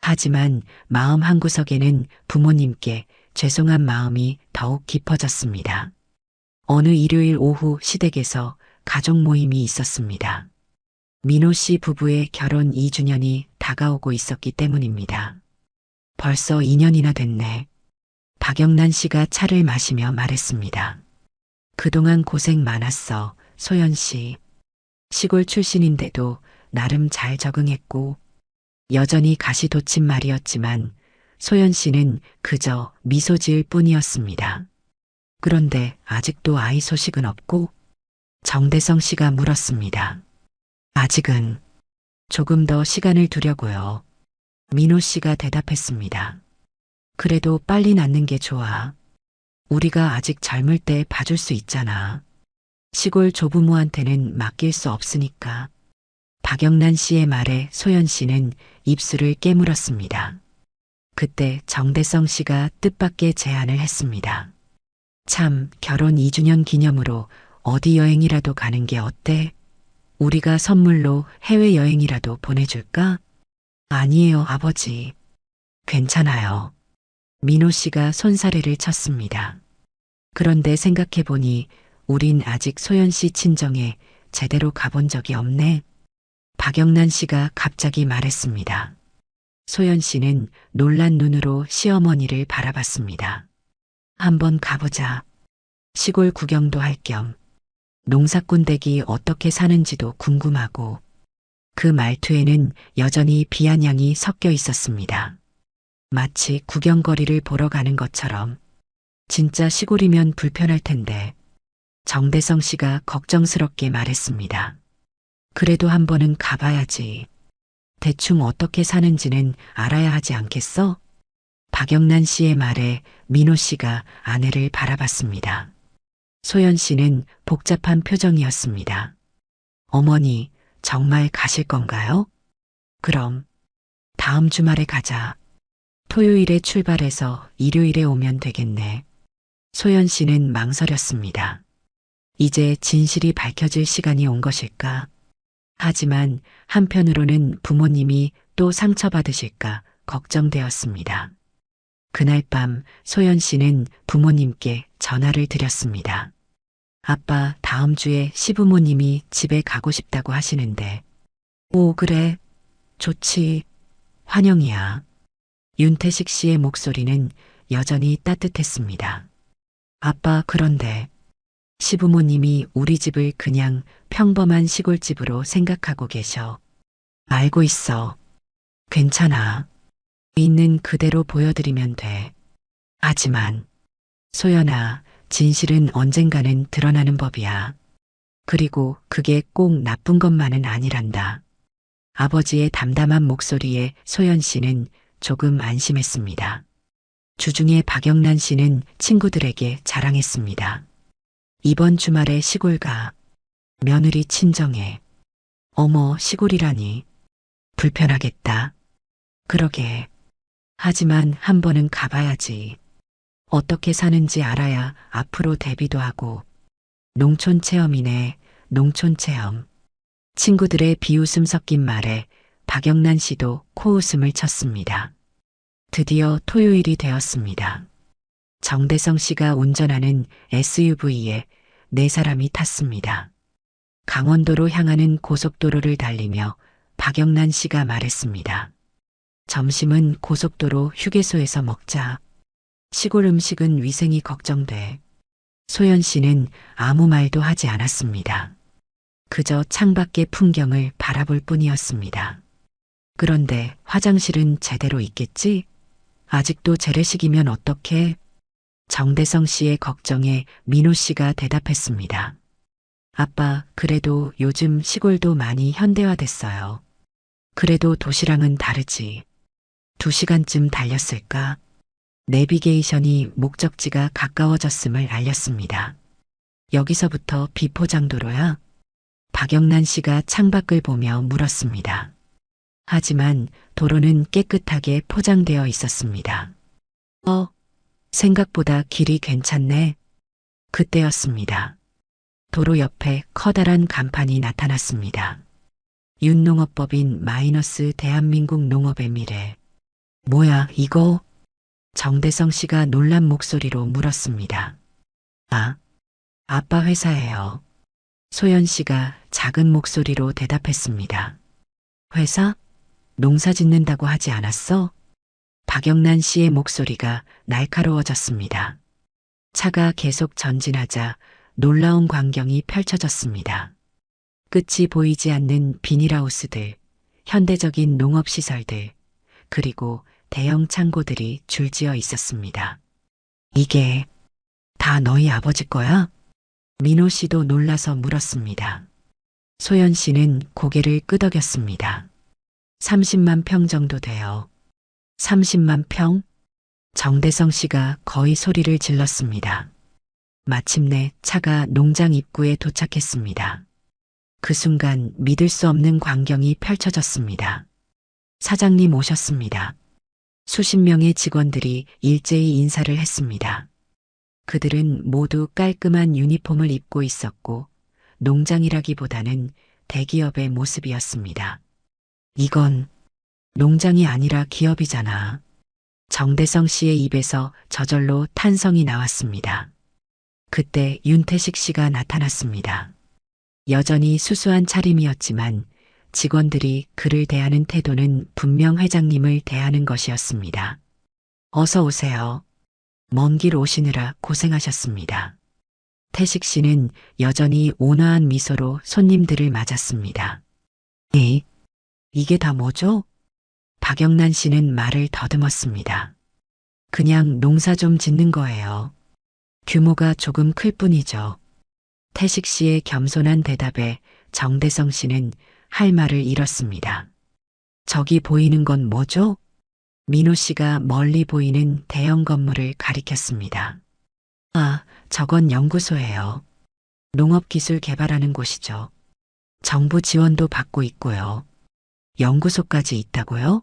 하지만 마음 한구석에는 부모님께 죄송한 마음이 더욱 깊어졌습니다. 어느 일요일 오후 시댁에서 가족 모임이 있었습니다. 민호 씨 부부의 결혼 2주년이 다가오고 있었기 때문입니다. 벌써 2년이나 됐네. 박영란 씨가 차를 마시며 말했습니다. 그동안 고생 많았어, 소연 씨. 시골 출신인데도 나름 잘 적응했고, 여전히 가시돋친 말이었지만 소연 씨는 그저 미소 지을 뿐이었습니다. 그런데 아직도 아이 소식은 없고? 정대성 씨가 물었습니다. 아직은. 조금 더 시간을 두려고요. 민호 씨가 대답했습니다. 그래도 빨리 낳는 게 좋아. 우리가 아직 젊을 때 봐줄 수 있잖아. 시골 조부모한테는 맡길 수 없으니까. 박영란 씨의 말에 소연 씨는 입술을 깨물었습니다. 그때 정대성 씨가 뜻밖의 제안을 했습니다. 참, 결혼 2주년 기념으로 어디 여행이라도 가는 게 어때? 우리가 선물로 해외여행이라도 보내줄까? 아니에요, 아버지. 괜찮아요. 민호 씨가 손사래를 쳤습니다. 그런데 생각해보니 우린 아직 소연 씨 친정에 제대로 가본 적이 없네. 박영란 씨가 갑자기 말했습니다. 소연 씨는 놀란 눈으로 시어머니를 바라봤습니다. 한번 가보자. 시골 구경도 할 겸 농사꾼 댁이 어떻게 사는지도 궁금하고. 그 말투에는 여전히 비아냥이 섞여 있었습니다. 마치 구경거리를 보러 가는 것처럼. 진짜 시골이면 불편할 텐데. 정대성 씨가 걱정스럽게 말했습니다. 그래도 한 번은 가봐야지. 대충 어떻게 사는지는 알아야 하지 않겠어? 박영란 씨의 말에 민호 씨가 아내를 바라봤습니다. 소연 씨는 복잡한 표정이었습니다. 어머니, 정말 가실 건가요? 그럼 다음 주말에 가자. 토요일에 출발해서 일요일에 오면 되겠네. 소연 씨는 망설였습니다. 이제 진실이 밝혀질 시간이 온 것일까? 하지만 한편으로는 부모님이 또 상처받으실까 걱정되었습니다. 그날 밤 소연 씨는 부모님께 전화를 드렸습니다. 아빠, 다음 주에 시부모님이 집에 가고 싶다고 하시는데. 오, 그래. 좋지. 환영이야. 윤태식 씨의 목소리는 여전히 따뜻했습니다. 아빠, 그런데 시부모님이 우리 집을 그냥 평범한 시골집으로 생각하고 계셔. 알고 있어. 괜찮아. 있는 그대로 보여드리면 돼. 하지만 소연아, 진실은 언젠가는 드러나는 법이야. 그리고 그게 꼭 나쁜 것만은 아니란다. 아버지의 담담한 목소리에 소연 씨는 조금 안심했습니다. 주중에 박영란 씨는 친구들에게 자랑했습니다. 이번 주말에 시골 가. 며느리 친정에. 어머, 시골이라니. 불편하겠다. 그러게. 하지만 한 번은 가봐야지. 어떻게 사는지 알아야 앞으로 대비도 하고. 농촌 체험이네, 농촌 체험. 친구들의 비웃음 섞인 말에 박영란 씨도 코웃음을 쳤습니다. 드디어 토요일이 되었습니다. 정대성 씨가 운전하는 SUV에 네 사람이 탔습니다. 강원도로 향하는 고속도로를 달리며 박영란 씨가 말했습니다. 점심은 고속도로 휴게소에서 먹자. 시골 음식은 위생이 걱정돼. 소연 씨는 아무 말도 하지 않았습니다. 그저 창밖의 풍경을 바라볼 뿐이었습니다. 그런데 화장실은 제대로 있겠지? 아직도 재래식이면 어떡해? 정대성 씨의 걱정에 민호 씨가 대답했습니다. 아빠, 그래도 요즘 시골도 많이 현대화됐어요. 그래도 도시랑은 다르지. 2시간쯤 달렸을까? 내비게이션이 목적지가 가까워졌음을 알렸습니다. 여기서부터 비포장도로야? 박영란 씨가 창밖을 보며 물었습니다. 하지만 도로는 깨끗하게 포장되어 있었습니다. 생각보다 길이 괜찮네. 그때였습니다. 도로 옆에 커다란 간판이 나타났습니다. 윤농업법인 마이너스 대한민국 농업의 미래. 뭐야, 이거? 정대성 씨가 놀란 목소리로 물었습니다. 아, 아빠 회사예요. 소연 씨가 작은 목소리로 대답했습니다. 회사? 농사 짓는다고 하지 않았어? 박영란 씨의 목소리가 날카로워졌습니다. 차가 계속 전진하자 놀라운 광경이 펼쳐졌습니다. 끝이 보이지 않는 비닐하우스들, 현대적인 농업시설들, 그리고 대형 창고들이 줄지어 있었습니다. 이게 다 너희 아버지 거야? 민호 씨도 놀라서 물었습니다. 소연 씨는 고개를 끄덕였습니다. 30만 평 정도 돼요. 30만 평? 정대성 씨가 거의 소리를 질렀습니다. 마침내 차가 농장 입구에 도착했습니다. 그 순간 믿을 수 없는 광경이 펼쳐졌습니다. 사장님 오셨습니다. 수십 명의 직원들이 일제히 인사를 했습니다. 그들은 모두 깔끔한 유니폼을 입고 있었고 농장이라기보다는 대기업의 모습이었습니다. 이건 농장이 아니라 기업이잖아. 정대성 씨의 입에서 저절로 탄성이 나왔습니다. 그때 윤태식 씨가 나타났습니다. 여전히 수수한 차림이었지만 직원들이 그를 대하는 태도는 분명 회장님을 대하는 것이었습니다. 어서 오세요. 먼 길 오시느라 고생하셨습니다. 태식 씨는 여전히 온화한 미소로 손님들을 맞았습니다. 이게 다 뭐죠? 박영란 씨는 말을 더듬었습니다. 그냥 농사 좀 짓는 거예요. 규모가 조금 클 뿐이죠. 태식 씨의 겸손한 대답에 정대성 씨는 할 말을 잃었습니다. 저기 보이는 건 뭐죠? 민호 씨가 멀리 보이는 대형 건물을 가리켰습니다. 아, 저건 연구소예요. 농업기술 개발하는 곳이죠. 정부 지원도 받고 있고요. 연구소까지 있다고요?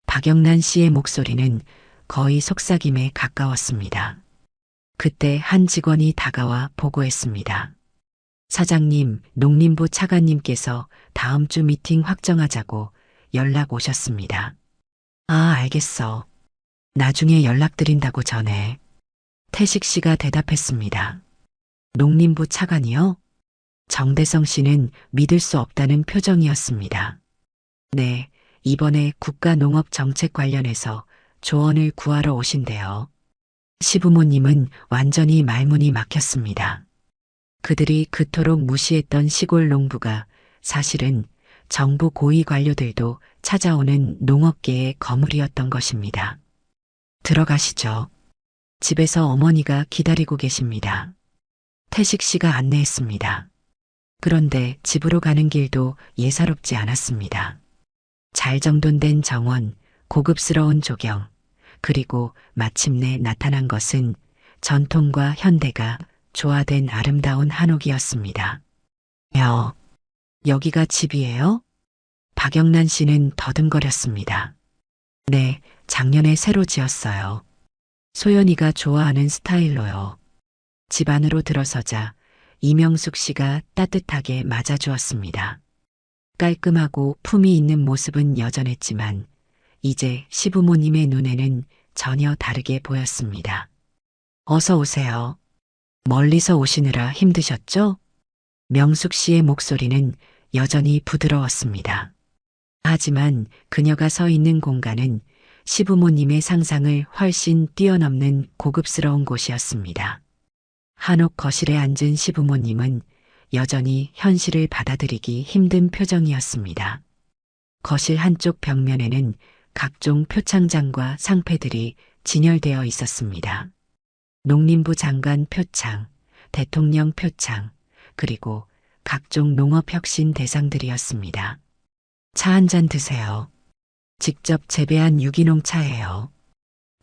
박영란 씨의 목소리는 거의 속삭임에 가까웠습니다. 그때 한 직원이 다가와 보고했습니다. 사장님, 농림부 차관님께서 다음 주 미팅 확정하자고 연락 오셨습니다. 아, 알겠어. 나중에 연락드린다고 전해. 태식 씨가 대답했습니다. 농림부 차관이요? 정대성 씨는 믿을 수 없다는 표정이었습니다. 네, 이번에 국가농업정책 관련해서 조언을 구하러 오신대요. 시부모님은 완전히 말문이 막혔습니다. 그들이 그토록 무시했던 시골 농부가 사실은 정부 고위 관료들도 찾아오는 농업계의 거물이었던 것입니다. 들어가시죠. 집에서 어머니가 기다리고 계십니다. 태식 씨가 안내했습니다. 그런데 집으로 가는 길도 예사롭지 않았습니다. 잘 정돈된 정원, 고급스러운 조경, 그리고 마침내 나타난 것은 전통과 현대가 조화된 아름다운 한옥이었습니다. 여기가 집이에요? 박영란 씨는 더듬거렸습니다. 네, 작년에 새로 지었어요. 소연이가 좋아하는 스타일로요. 집 안으로 들어서자 이명숙 씨가 따뜻하게 맞아주었습니다. 깔끔하고 품위 있는 모습은 여전했지만 이제 시부모님의 눈에는 전혀 다르게 보였습니다. 어서 오세요. 멀리서 오시느라 힘드셨죠? 명숙 씨의 목소리는 여전히 부드러웠습니다. 하지만 그녀가 서 있는 공간은 시부모님의 상상을 훨씬 뛰어넘는 고급스러운 곳이었습니다. 한옥 거실에 앉은 시부모님은 여전히 현실을 받아들이기 힘든 표정이었습니다. 거실 한쪽 벽면에는 각종 표창장과 상패들이 진열되어 있었습니다. 농림부 장관 표창, 대통령 표창, 그리고 각종 농업혁신 대상들이었습니다. 차 한 잔 드세요. 직접 재배한 유기농 차예요.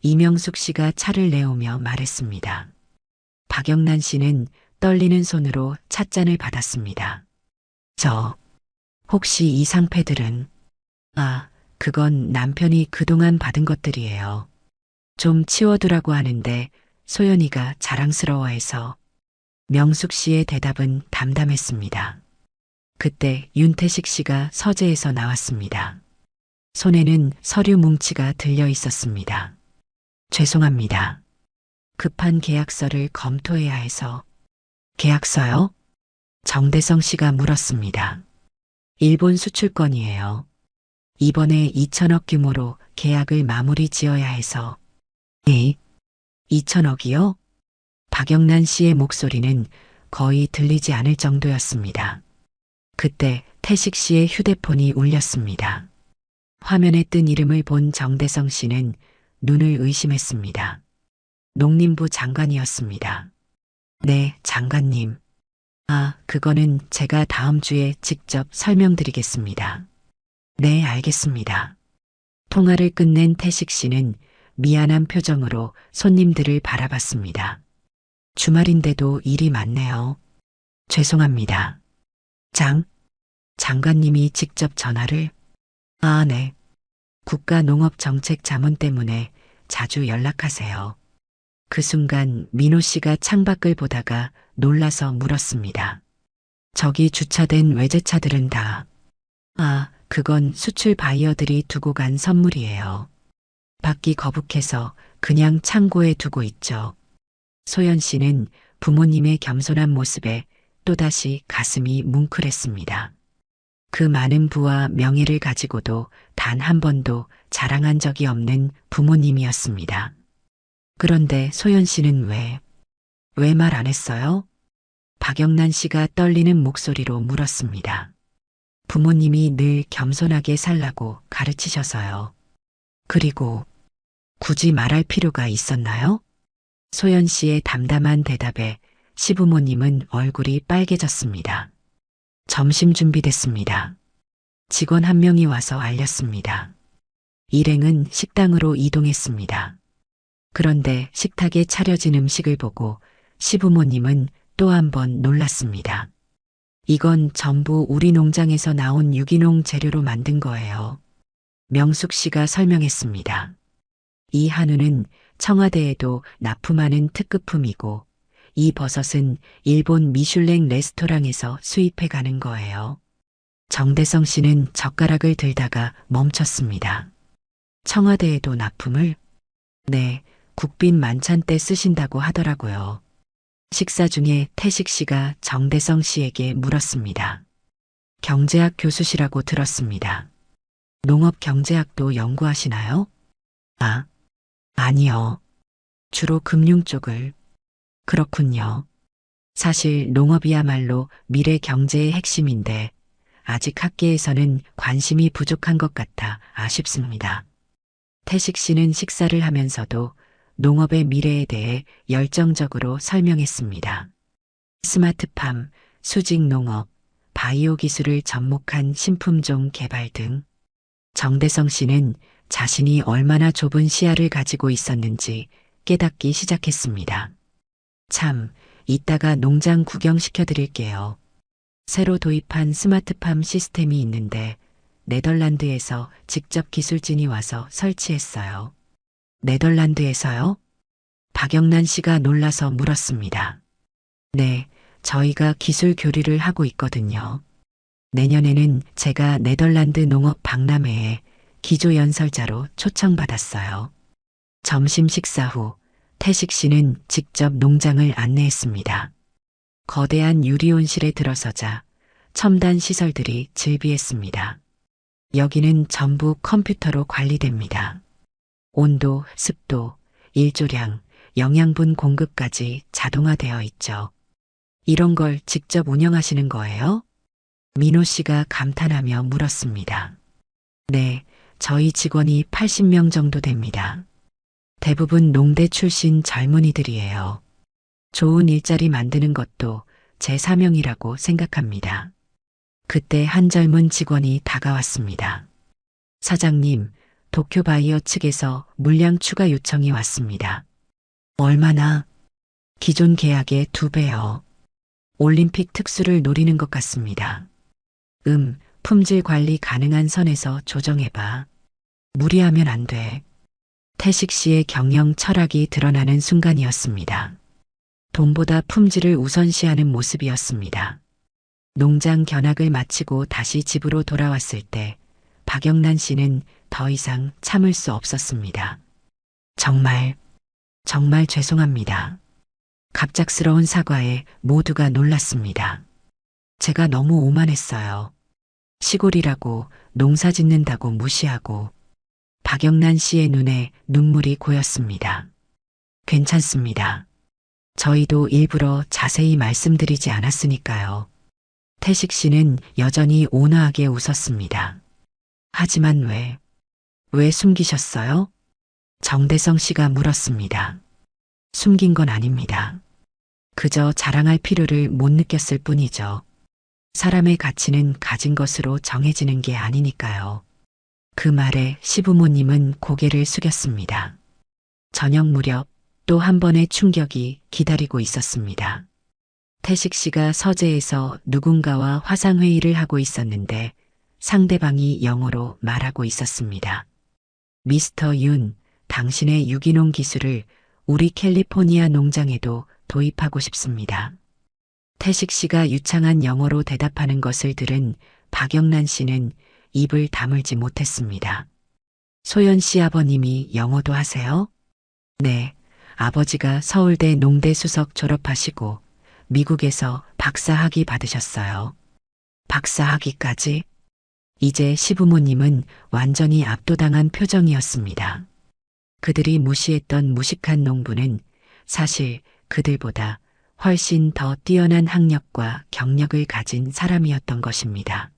이명숙 씨가 차를 내오며 말했습니다. 박영란 씨는 떨리는 손으로 찻잔을 받았습니다. 혹시 이 상패들은? 아, 그건 남편이 그동안 받은 것들이에요. 좀 치워두라고 하는데 소연이가 자랑스러워해서. 명숙 씨의 대답은 담담했습니다. 그때 윤태식 씨가 서재에서 나왔습니다. 손에는 서류 뭉치가 들려 있었습니다. 죄송합니다. 급한 계약서를 검토해야 해서. 계약서요? 정대성 씨가 물었습니다. 일본 수출건이에요. 이번에 2천억 규모로 계약을 마무리 지어야 해서. 2천억이요? 박영란 씨의 목소리는 거의 들리지 않을 정도였습니다. 그때 태식 씨의 휴대폰이 울렸습니다. 화면에 뜬 이름을 본 정대성 씨는 눈을 의심했습니다. 농림부 장관이었습니다. 네, 장관님. 아, 그거는 제가 다음 주에 직접 설명드리겠습니다. 네, 알겠습니다. 통화를 끝낸 태식 씨는 미안한 표정으로 손님들을 바라봤습니다. 주말인데도 일이 많네요. 죄송합니다. 장관님이 직접 전화를? 아, 네. 국가농업정책 자문 때문에 자주 연락하세요. 그 순간 민호 씨가 창밖을 보다가 놀라서 물었습니다. 저기 주차된 외제차들은 다. 아, 그건 수출 바이어들이 두고 간 선물이에요. 받기 거북해서 그냥 창고에 두고 있죠. 소연 씨는 부모님의 겸손한 모습에 또다시 가슴이 뭉클했습니다. 그 많은 부와 명예를 가지고도 단 한 번도 자랑한 적이 없는 부모님이었습니다. 그런데 소연 씨는 왜 말 안 했어요? 박영란 씨가 떨리는 목소리로 물었습니다. 부모님이 늘 겸손하게 살라고 가르치셔서요. 그리고 굳이 말할 필요가 있었나요? 소연 씨의 담담한 대답에 시부모님은 얼굴이 빨개졌습니다. 점심 준비됐습니다. 직원 한 명이 와서 알렸습니다. 일행은 식당으로 이동했습니다. 그런데 식탁에 차려진 음식을 보고 시부모님은 또 한 번 놀랐습니다. 이건 전부 우리 농장에서 나온 유기농 재료로 만든 거예요. 명숙 씨가 설명했습니다. 이 한우는 청와대에도 납품하는 특급품이고 이 버섯은 일본 미슐랭 레스토랑에서 수입해 가는 거예요. 정대성 씨는 젓가락을 들다가 멈췄습니다. 청와대에도 납품을? 네, 국빈 만찬 때 쓰신다고 하더라고요. 식사 중에 태식 씨가 정대성 씨에게 물었습니다. 경제학 교수시라고 들었습니다. 농업 경제학도 연구하시나요? 아, 아니요. 주로 금융 쪽을. 그렇군요. 사실 농업이야말로 미래 경제의 핵심인데 아직 학계에서는 관심이 부족한 것 같아 아쉽습니다. 태식 씨는 식사를 하면서도 농업의 미래에 대해 열정적으로 설명했습니다. 스마트팜, 수직농업, 바이오 기술을 접목한 신품종 개발 등 정대성 씨는 자신이 얼마나 좁은 시야를 가지고 있었는지 깨닫기 시작했습니다. 참, 이따가 농장 구경시켜 드릴게요. 새로 도입한 스마트팜 시스템이 있는데 네덜란드에서 직접 기술진이 와서 설치했어요. 네덜란드에서요? 박영란 씨가 놀라서 물었습니다. 네, 저희가 기술 교류를 하고 있거든요. 내년에는 제가 네덜란드 농업 박람회에 기조연설자로 초청받았어요. 점심 식사 후 태식 씨는 직접 농장을 안내했습니다. 거대한 유리온실에 들어서자 첨단 시설들이 즐비했습니다. 여기는 전부 컴퓨터로 관리됩니다. 온도, 습도, 일조량, 영양분 공급까지 자동화되어 있죠. 이런 걸 직접 운영하시는 거예요? 민호 씨가 감탄하며 물었습니다. 네, 저희 직원이 80명 정도 됩니다. 대부분 농대 출신 젊은이들이에요. 좋은 일자리 만드는 것도 제 사명이라고 생각합니다. 그때 한 젊은 직원이 다가왔습니다. 사장님, 도쿄바이어 측에서 물량 추가 요청이 왔습니다. 얼마나? 기존 계약의 2배요. 올림픽 특수를 노리는 것 같습니다. 품질 관리 가능한 선에서 조정해봐. 무리하면 안 돼. 태식 씨의 경영 철학이 드러나는 순간이었습니다. 돈보다 품질을 우선시하는 모습이었습니다. 농장 견학을 마치고 다시 집으로 돌아왔을 때 박영란 씨는 더 이상 참을 수 없었습니다. 정말 죄송합니다. 갑작스러운 사과에 모두가 놀랐습니다. 제가 너무 오만했어요. 시골이라고 농사 짓는다고 무시하고 박영란 씨의 눈에 눈물이 고였습니다. 괜찮습니다. 저희도 일부러 자세히 말씀드리지 않았으니까요. 태식 씨는 여전히 온화하게 웃었습니다. 하지만 왜 숨기셨어요? 정대성 씨가 물었습니다. 숨긴 건 아닙니다. 그저 자랑할 필요를 못 느꼈을 뿐이죠. 사람의 가치는 가진 것으로 정해지는 게 아니니까요. 그 말에 시부모님은 고개를 숙였습니다. 저녁 무렵 또 한 번의 충격이 기다리고 있었습니다. 태식 씨가 서재에서 누군가와 화상회의를 하고 있었는데 상대방이 영어로 말하고 있었습니다. 미스터 윤, 당신의 유기농 기술을 우리 캘리포니아 농장에도 도입하고 싶습니다. 태식 씨가 유창한 영어로 대답하는 것을 들은 박영란 씨는 입을 다물지 못했습니다. 소연 씨 아버님이 영어도 하세요? 네, 아버지가 서울대 농대 수석 졸업하시고 미국에서 박사학위 받으셨어요. 박사학위까지? 이제 시부모님은 완전히 압도당한 표정이었습니다. 그들이 무시했던 무식한 농부는 사실 그들보다 훨씬 더 뛰어난 학력과 경력을 가진 사람이었던 것입니다.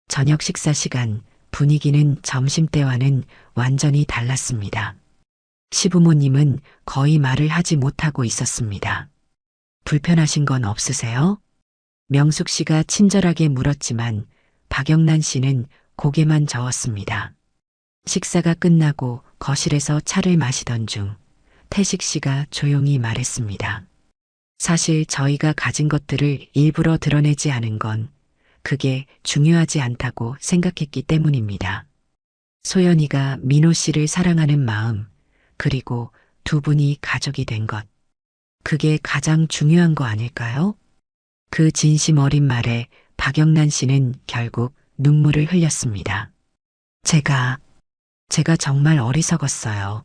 저녁 식사 시간 분위기는 점심때와는 완전히 달랐습니다. 시부모님은 거의 말을 하지 못하고 있었습니다. 불편하신 건 없으세요? 명숙 씨가 친절하게 물었지만 박영란 씨는 고개만 저었습니다. 식사가 끝나고 거실에서 차를 마시던 중 태식 씨가 조용히 말했습니다. 사실 저희가 가진 것들을 일부러 드러내지 않은 건 그게 중요하지 않다고 생각했기 때문입니다. 소연이가 민호 씨를 사랑하는 마음, 그리고 두 분이 가족이 된 것. 그게 가장 중요한 거 아닐까요? 그 진심 어린 말에 박영란 씨는 결국 눈물을 흘렸습니다. 제가 정말 어리석었어요.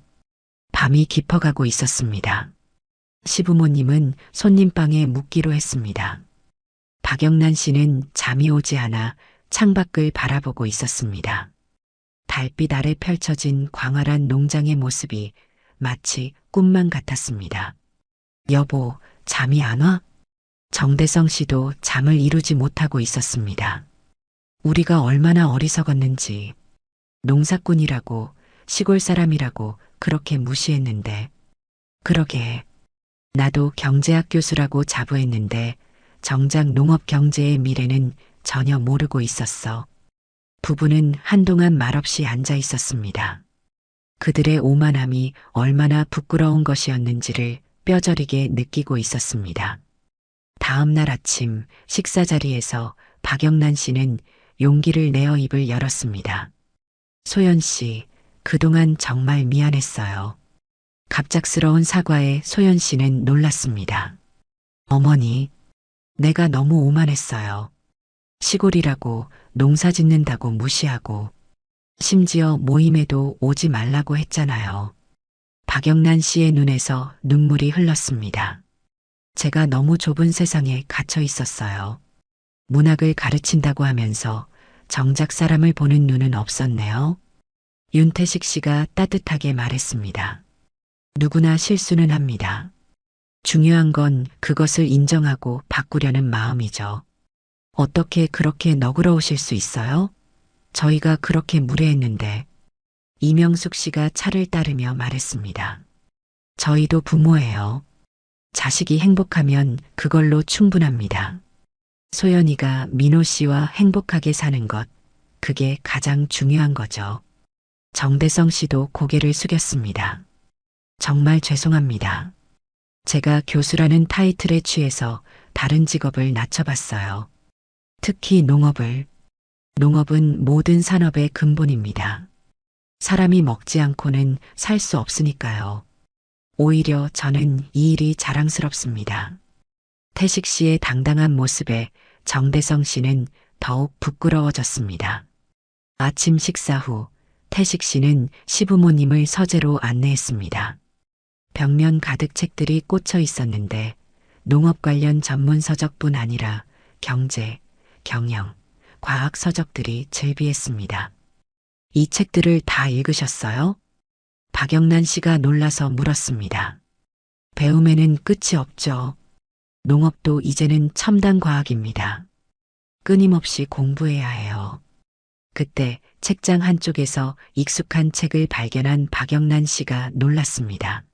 밤이 깊어가고 있었습니다. 시부모님은 손님방에 묵기로 했습니다. 박영란 씨는 잠이 오지 않아 창밖을 바라보고 있었습니다. 달빛 아래 펼쳐진 광활한 농장의 모습이 마치 꿈만 같았습니다. 여보, 잠이 안 와? 정대성 씨도 잠을 이루지 못하고 있었습니다. 우리가 얼마나 어리석었는지, 농사꾼이라고, 시골 사람이라고 그렇게 무시했는데, 그러게, 나도 경제학 교수라고 자부했는데 정작 농업 경제의 미래는 전혀 모르고 있었어. 부부는 한동안 말없이 앉아 있었습니다. 그들의 오만함이 얼마나 부끄러운 것이었는지를 뼈저리게 느끼고 있었습니다. 다음 날 아침 식사 자리에서 박영란 씨는 용기를 내어 입을 열었습니다. 소연 씨, 그동안 정말 미안했어요. 갑작스러운 사과에 소연 씨는 놀랐습니다. 어머니, 내가 너무 오만했어요. 시골이라고 농사 짓는다고 무시하고 심지어 모임에도 오지 말라고 했잖아요. 박영란 씨의 눈에서 눈물이 흘렀습니다. 제가 너무 좁은 세상에 갇혀 있었어요. 문학을 가르친다고 하면서 정작 사람을 보는 눈은 없었네요. 윤태식 씨가 따뜻하게 말했습니다. 누구나 실수는 합니다. 중요한 건 그것을 인정하고 바꾸려는 마음이죠. 어떻게 그렇게 너그러우실 수 있어요? 저희가 그렇게 무례했는데. 이명숙 씨가 차를 따르며 말했습니다. 저희도 부모예요. 자식이 행복하면 그걸로 충분합니다. 소연이가 민호 씨와 행복하게 사는 것, 그게 가장 중요한 거죠. 정대성 씨도 고개를 숙였습니다. 정말 죄송합니다. 제가 교수라는 타이틀에 취해서 다른 직업을 낮춰봤어요. 특히 농업을. 농업은 모든 산업의 근본입니다. 사람이 먹지 않고는 살 수 없으니까요. 오히려 저는 이 일이 자랑스럽습니다. 태식 씨의 당당한 모습에 정대성 씨는 더욱 부끄러워졌습니다. 아침 식사 후 태식 씨는 시부모님을 서재로 안내했습니다. 벽면 가득 책들이 꽂혀 있었는데 농업 관련 전문 서적뿐 아니라 경제, 경영, 과학 서적들이 즐비했습니다. 이 책들을 다 읽으셨어요? 박영란 씨가 놀라서 물었습니다. 배움에는 끝이 없죠. 농업도 이제는 첨단 과학입니다. 끊임없이 공부해야 해요. 그때 책장 한쪽에서 익숙한 책을 발견한 박영란 씨가 놀랐습니다.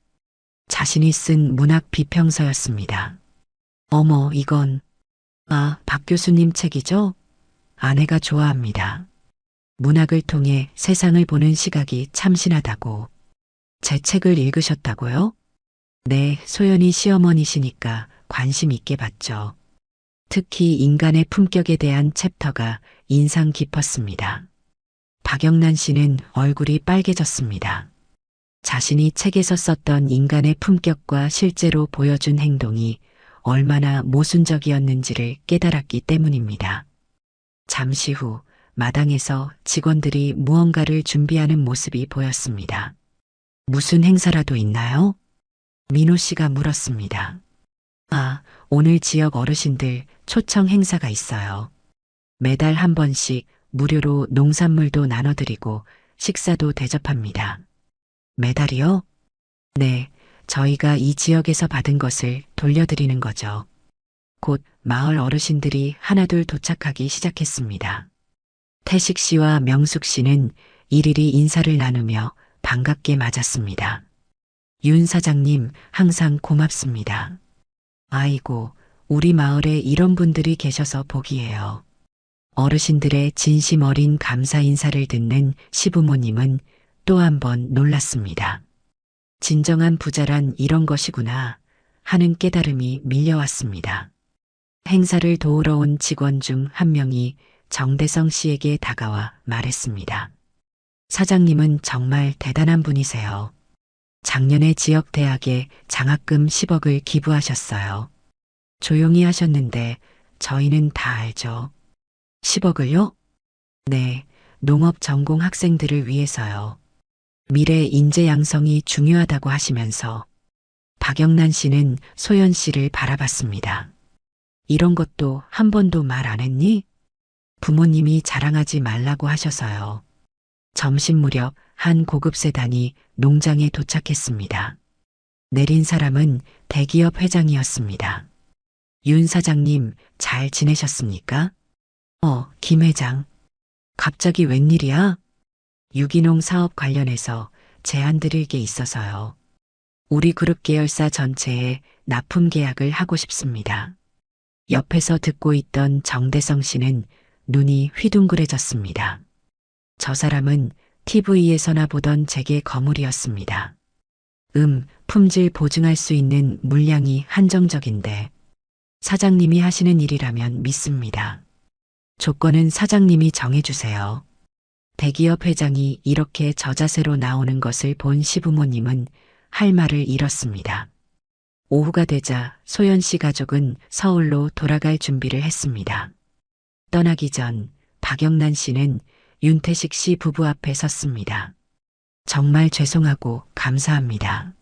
자신이 쓴 문학 비평서였습니다. 어머, 이건, 박 교수님 책이죠? 아내가 좋아합니다. 문학을 통해 세상을 보는 시각이 참신하다고. 제 책을 읽으셨다고요? 네, 소연이 시어머니시니까 관심 있게 봤죠. 특히 인간의 품격에 대한 챕터가 인상 깊었습니다. 박영란 씨는 얼굴이 빨개졌습니다. 자신이 책에서 썼던 인간의 품격과 실제로 보여준 행동이 얼마나 모순적이었는지를 깨달았기 때문입니다. 잠시 후 마당에서 직원들이 무언가를 준비하는 모습이 보였습니다. 무슨 행사라도 있나요? 민호 씨가 물었습니다. 오늘 지역 어르신들 초청 행사가 있어요. 매달 한 번씩 무료로 농산물도 나눠드리고 식사도 대접합니다. 매달이요? 네, 저희가 이 지역에서 받은 것을 돌려드리는 거죠. 곧 마을 어르신들이 하나둘 도착하기 시작했습니다. 태식 씨와 명숙 씨는 일일이 인사를 나누며 반갑게 맞았습니다. 윤 사장님, 항상 고맙습니다. 아이고, 우리 마을에 이런 분들이 계셔서 복이에요. 어르신들의 진심 어린 감사 인사를 듣는 시부모님은 또 한 번 놀랐습니다. 진정한 부자란 이런 것이구나 하는 깨달음이 밀려왔습니다. 행사를 도우러 온 직원 중 한 명이 정대성 씨에게 다가와 말했습니다. 사장님은 정말 대단한 분이세요. 작년에 지역대학에 장학금 10억을 기부하셨어요. 조용히 하셨는데 저희는 다 알죠. 10억을요? 네, 농업 전공 학생들을 위해서요. 미래 인재 양성이 중요하다고 하시면서 박영란 씨는 소연 씨를 바라봤습니다. 이런 것도 한 번도 말 안 했니? 부모님이 자랑하지 말라고 하셔서요. 점심 무렵 한 고급 세단이 농장에 도착했습니다. 내린 사람은 대기업 회장이었습니다. 윤 사장님, 잘 지내셨습니까? 김 회장. 갑자기 웬일이야? 유기농 사업 관련해서 제안 드릴 게 있어서요. 우리 그룹 계열사 전체에 납품 계약을 하고 싶습니다. 옆에서 듣고 있던 정대성 씨는 눈이 휘둥그레졌습니다. 저 사람은 TV에서나 보던 재계 거물이었습니다. 품질 보증할 수 있는 물량이 한정적인데 사장님이 하시는 일이라면 믿습니다. 조건은 사장님이 정해주세요. 대기업 회장이 이렇게 저자세로 나오는 것을 본 시부모님은 할 말을 잃었습니다. 오후가 되자 소연 씨 가족은 서울로 돌아갈 준비를 했습니다. 떠나기 전 박영란 씨는 윤태식 씨 부부 앞에 섰습니다. 정말 죄송하고 감사합니다.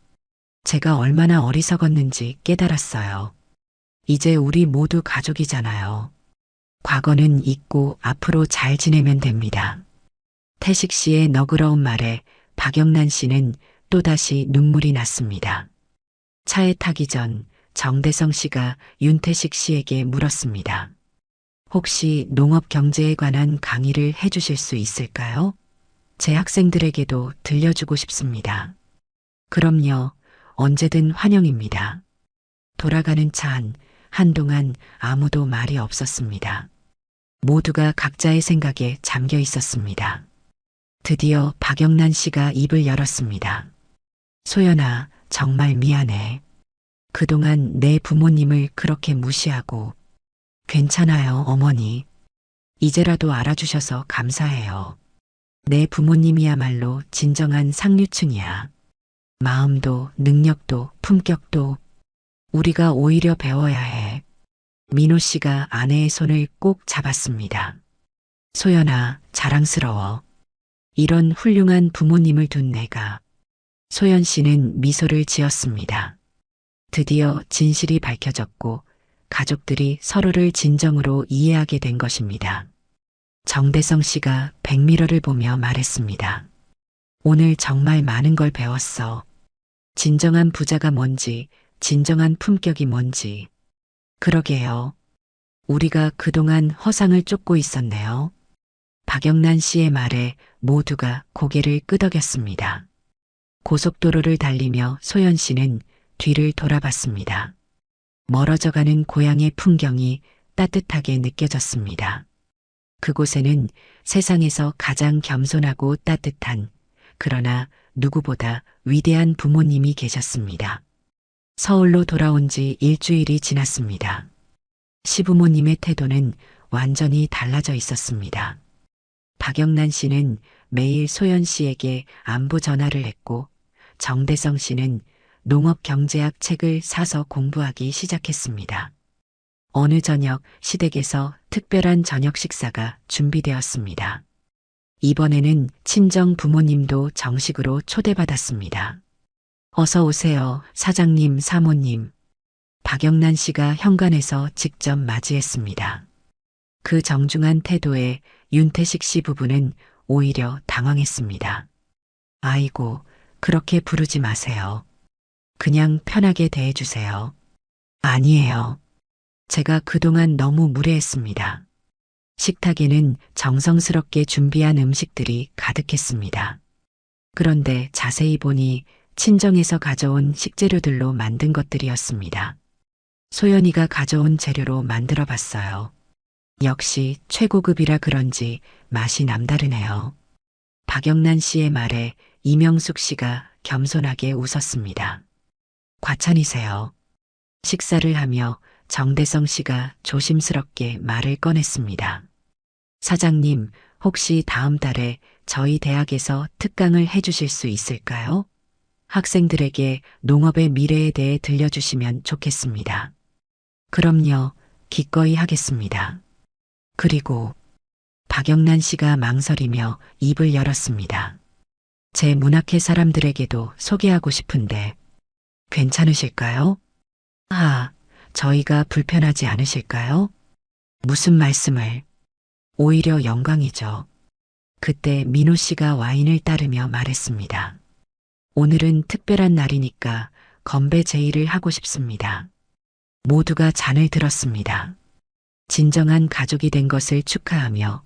제가 얼마나 어리석었는지 깨달았어요. 이제 우리 모두 가족이잖아요. 과거는 잊고 앞으로 잘 지내면 됩니다. 태식 씨의 너그러운 말에 박영란 씨는 또다시 눈물이 났습니다. 차에 타기 전 정대성 씨가 윤태식 씨에게 물었습니다. 혹시 농업 경제에 관한 강의를 해주실 수 있을까요? 제 학생들에게도 들려주고 싶습니다. 그럼요, 언제든 환영입니다. 돌아가는 차 안 한동안 아무도 말이 없었습니다. 모두가 각자의 생각에 잠겨 있었습니다. 드디어 박영란 씨가 입을 열었습니다. 소연아, 정말 미안해. 그동안 내 부모님을 그렇게 무시하고. 괜찮아요, 어머니. 이제라도 알아주셔서 감사해요. 내 부모님이야말로 진정한 상류층이야. 마음도 능력도 품격도 우리가 오히려 배워야 해. 민호 씨가 아내의 손을 꼭 잡았습니다. 소연아, 자랑스러워. 이런 훌륭한 부모님을 둔 내가. 소연 씨는 미소를 지었습니다. 드디어 진실이 밝혀졌고 가족들이 서로를 진정으로 이해하게 된 것입니다. 정대성 씨가 백미러를 보며 말했습니다. 오늘 정말 많은 걸 배웠어. 진정한 부자가 뭔지, 진정한 품격이 뭔지. 그러게요. 우리가 그동안 허상을 쫓고 있었네요. 박영란 씨의 말에 모두가 고개를 끄덕였습니다. 고속도로를 달리며 소연 씨는 뒤를 돌아봤습니다. 멀어져가는 고향의 풍경이 따뜻하게 느껴졌습니다. 그곳에는 세상에서 가장 겸손하고 따뜻한, 그러나 누구보다 위대한 부모님이 계셨습니다. 서울로 돌아온 지 일주일이 지났습니다. 시부모님의 태도는 완전히 달라져 있었습니다. 박영란 씨는 매일 소연 씨에게 안부 전화를 했고 정대성 씨는 농업 경제학 책을 사서 공부하기 시작했습니다. 어느 저녁 시댁에서 특별한 저녁 식사가 준비되었습니다. 이번에는 친정 부모님도 정식으로 초대받았습니다. 어서 오세요, 사장님, 사모님. 박영란 씨가 현관에서 직접 맞이했습니다. 그 정중한 태도에 윤태식 씨 부부는 오히려 당황했습니다. 아이고, 그렇게 부르지 마세요. 그냥 편하게 대해주세요. 아니에요. 제가 그동안 너무 무례했습니다. 식탁에는 정성스럽게 준비한 음식들이 가득했습니다. 그런데 자세히 보니 친정에서 가져온 식재료들로 만든 것들이었습니다. 소연이가 가져온 재료로 만들어 봤어요. 역시 최고급이라 그런지 맛이 남다르네요. 박영란 씨의 말에 이명숙 씨가 겸손하게 웃었습니다. 과찬이세요. 식사를 하며 정대성 씨가 조심스럽게 말을 꺼냈습니다. 사장님, 혹시 다음 달에 저희 대학에서 특강을 해주실 수 있을까요? 학생들에게 농업의 미래에 대해 들려주시면 좋겠습니다. 그럼요, 기꺼이 하겠습니다. 그리고 박영란 씨가 망설이며 입을 열었습니다. 제 문학회 사람들에게도 소개하고 싶은데 괜찮으실까요? 아, 저희가 불편하지 않으실까요? 무슨 말씀을? 오히려 영광이죠. 그때 민호 씨가 와인을 따르며 말했습니다. 오늘은 특별한 날이니까 건배 제의를 하고 싶습니다. 모두가 잔을 들었습니다. 진정한 가족이 된 것을 축하하며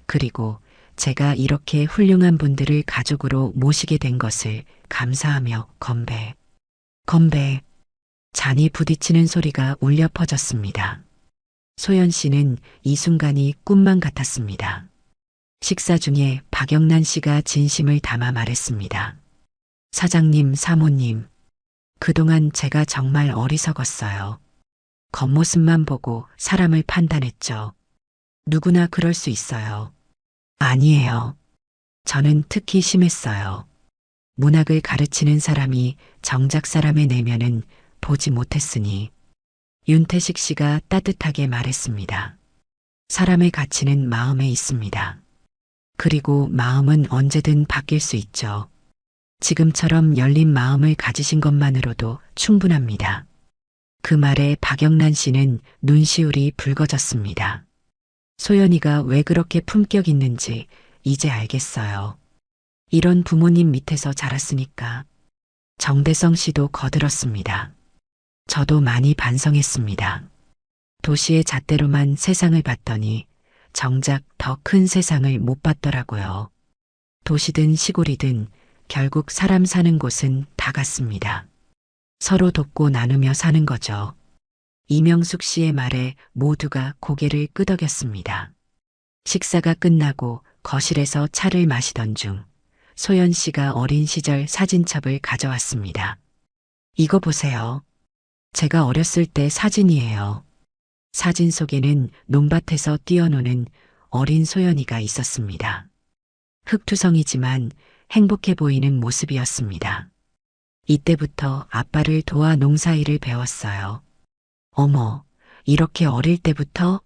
그리고 제가 이렇게 훌륭한 분들을 가족으로 모시게 된 것을 감사하며 건배. 건배. 잔이 부딪히는 소리가 울려 퍼졌습니다. 소연 씨는 이 순간이 꿈만 같았습니다. 식사 중에 박영란 씨가 진심을 담아 말했습니다. 사장님, 사모님, 그동안 제가 정말 어리석었어요. 겉모습만 보고 사람을 판단했죠. 누구나 그럴 수 있어요. 아니에요. 저는 특히 심했어요. 문학을 가르치는 사람이 정작 사람의 내면은 보지 못했으니 윤태식 씨가 따뜻하게 말했습니다. 사람의 가치는 마음에 있습니다. 그리고 마음은 언제든 바뀔 수 있죠. 지금처럼 열린 마음을 가지신 것만으로도 충분합니다. 그 말에 박영란 씨는 눈시울이 붉어졌습니다. 소연이가 왜 그렇게 품격 있는지 이제 알겠어요. 이런 부모님 밑에서 자랐으니까. 정대성 씨도 거들었습니다. 저도 많이 반성했습니다. 도시의 잣대로만 세상을 봤더니 정작 더 큰 세상을 못 봤더라고요. 도시든 시골이든 결국 사람 사는 곳은 다 같습니다. 서로 돕고 나누며 사는 거죠. 이명숙 씨의 말에 모두가 고개를 끄덕였습니다. 식사가 끝나고 거실에서 차를 마시던 중 소연 씨가 어린 시절 사진첩을 가져왔습니다. 이거 보세요. 제가 어렸을 때 사진이에요. 사진 속에는 논밭에서 뛰어노는 어린 소연이가 있었습니다. 흙투성이지만 행복해 보이는 모습이었습니다. 이때부터 아빠를 도와 농사일을 배웠어요. 어머, 이렇게 어릴 때부터?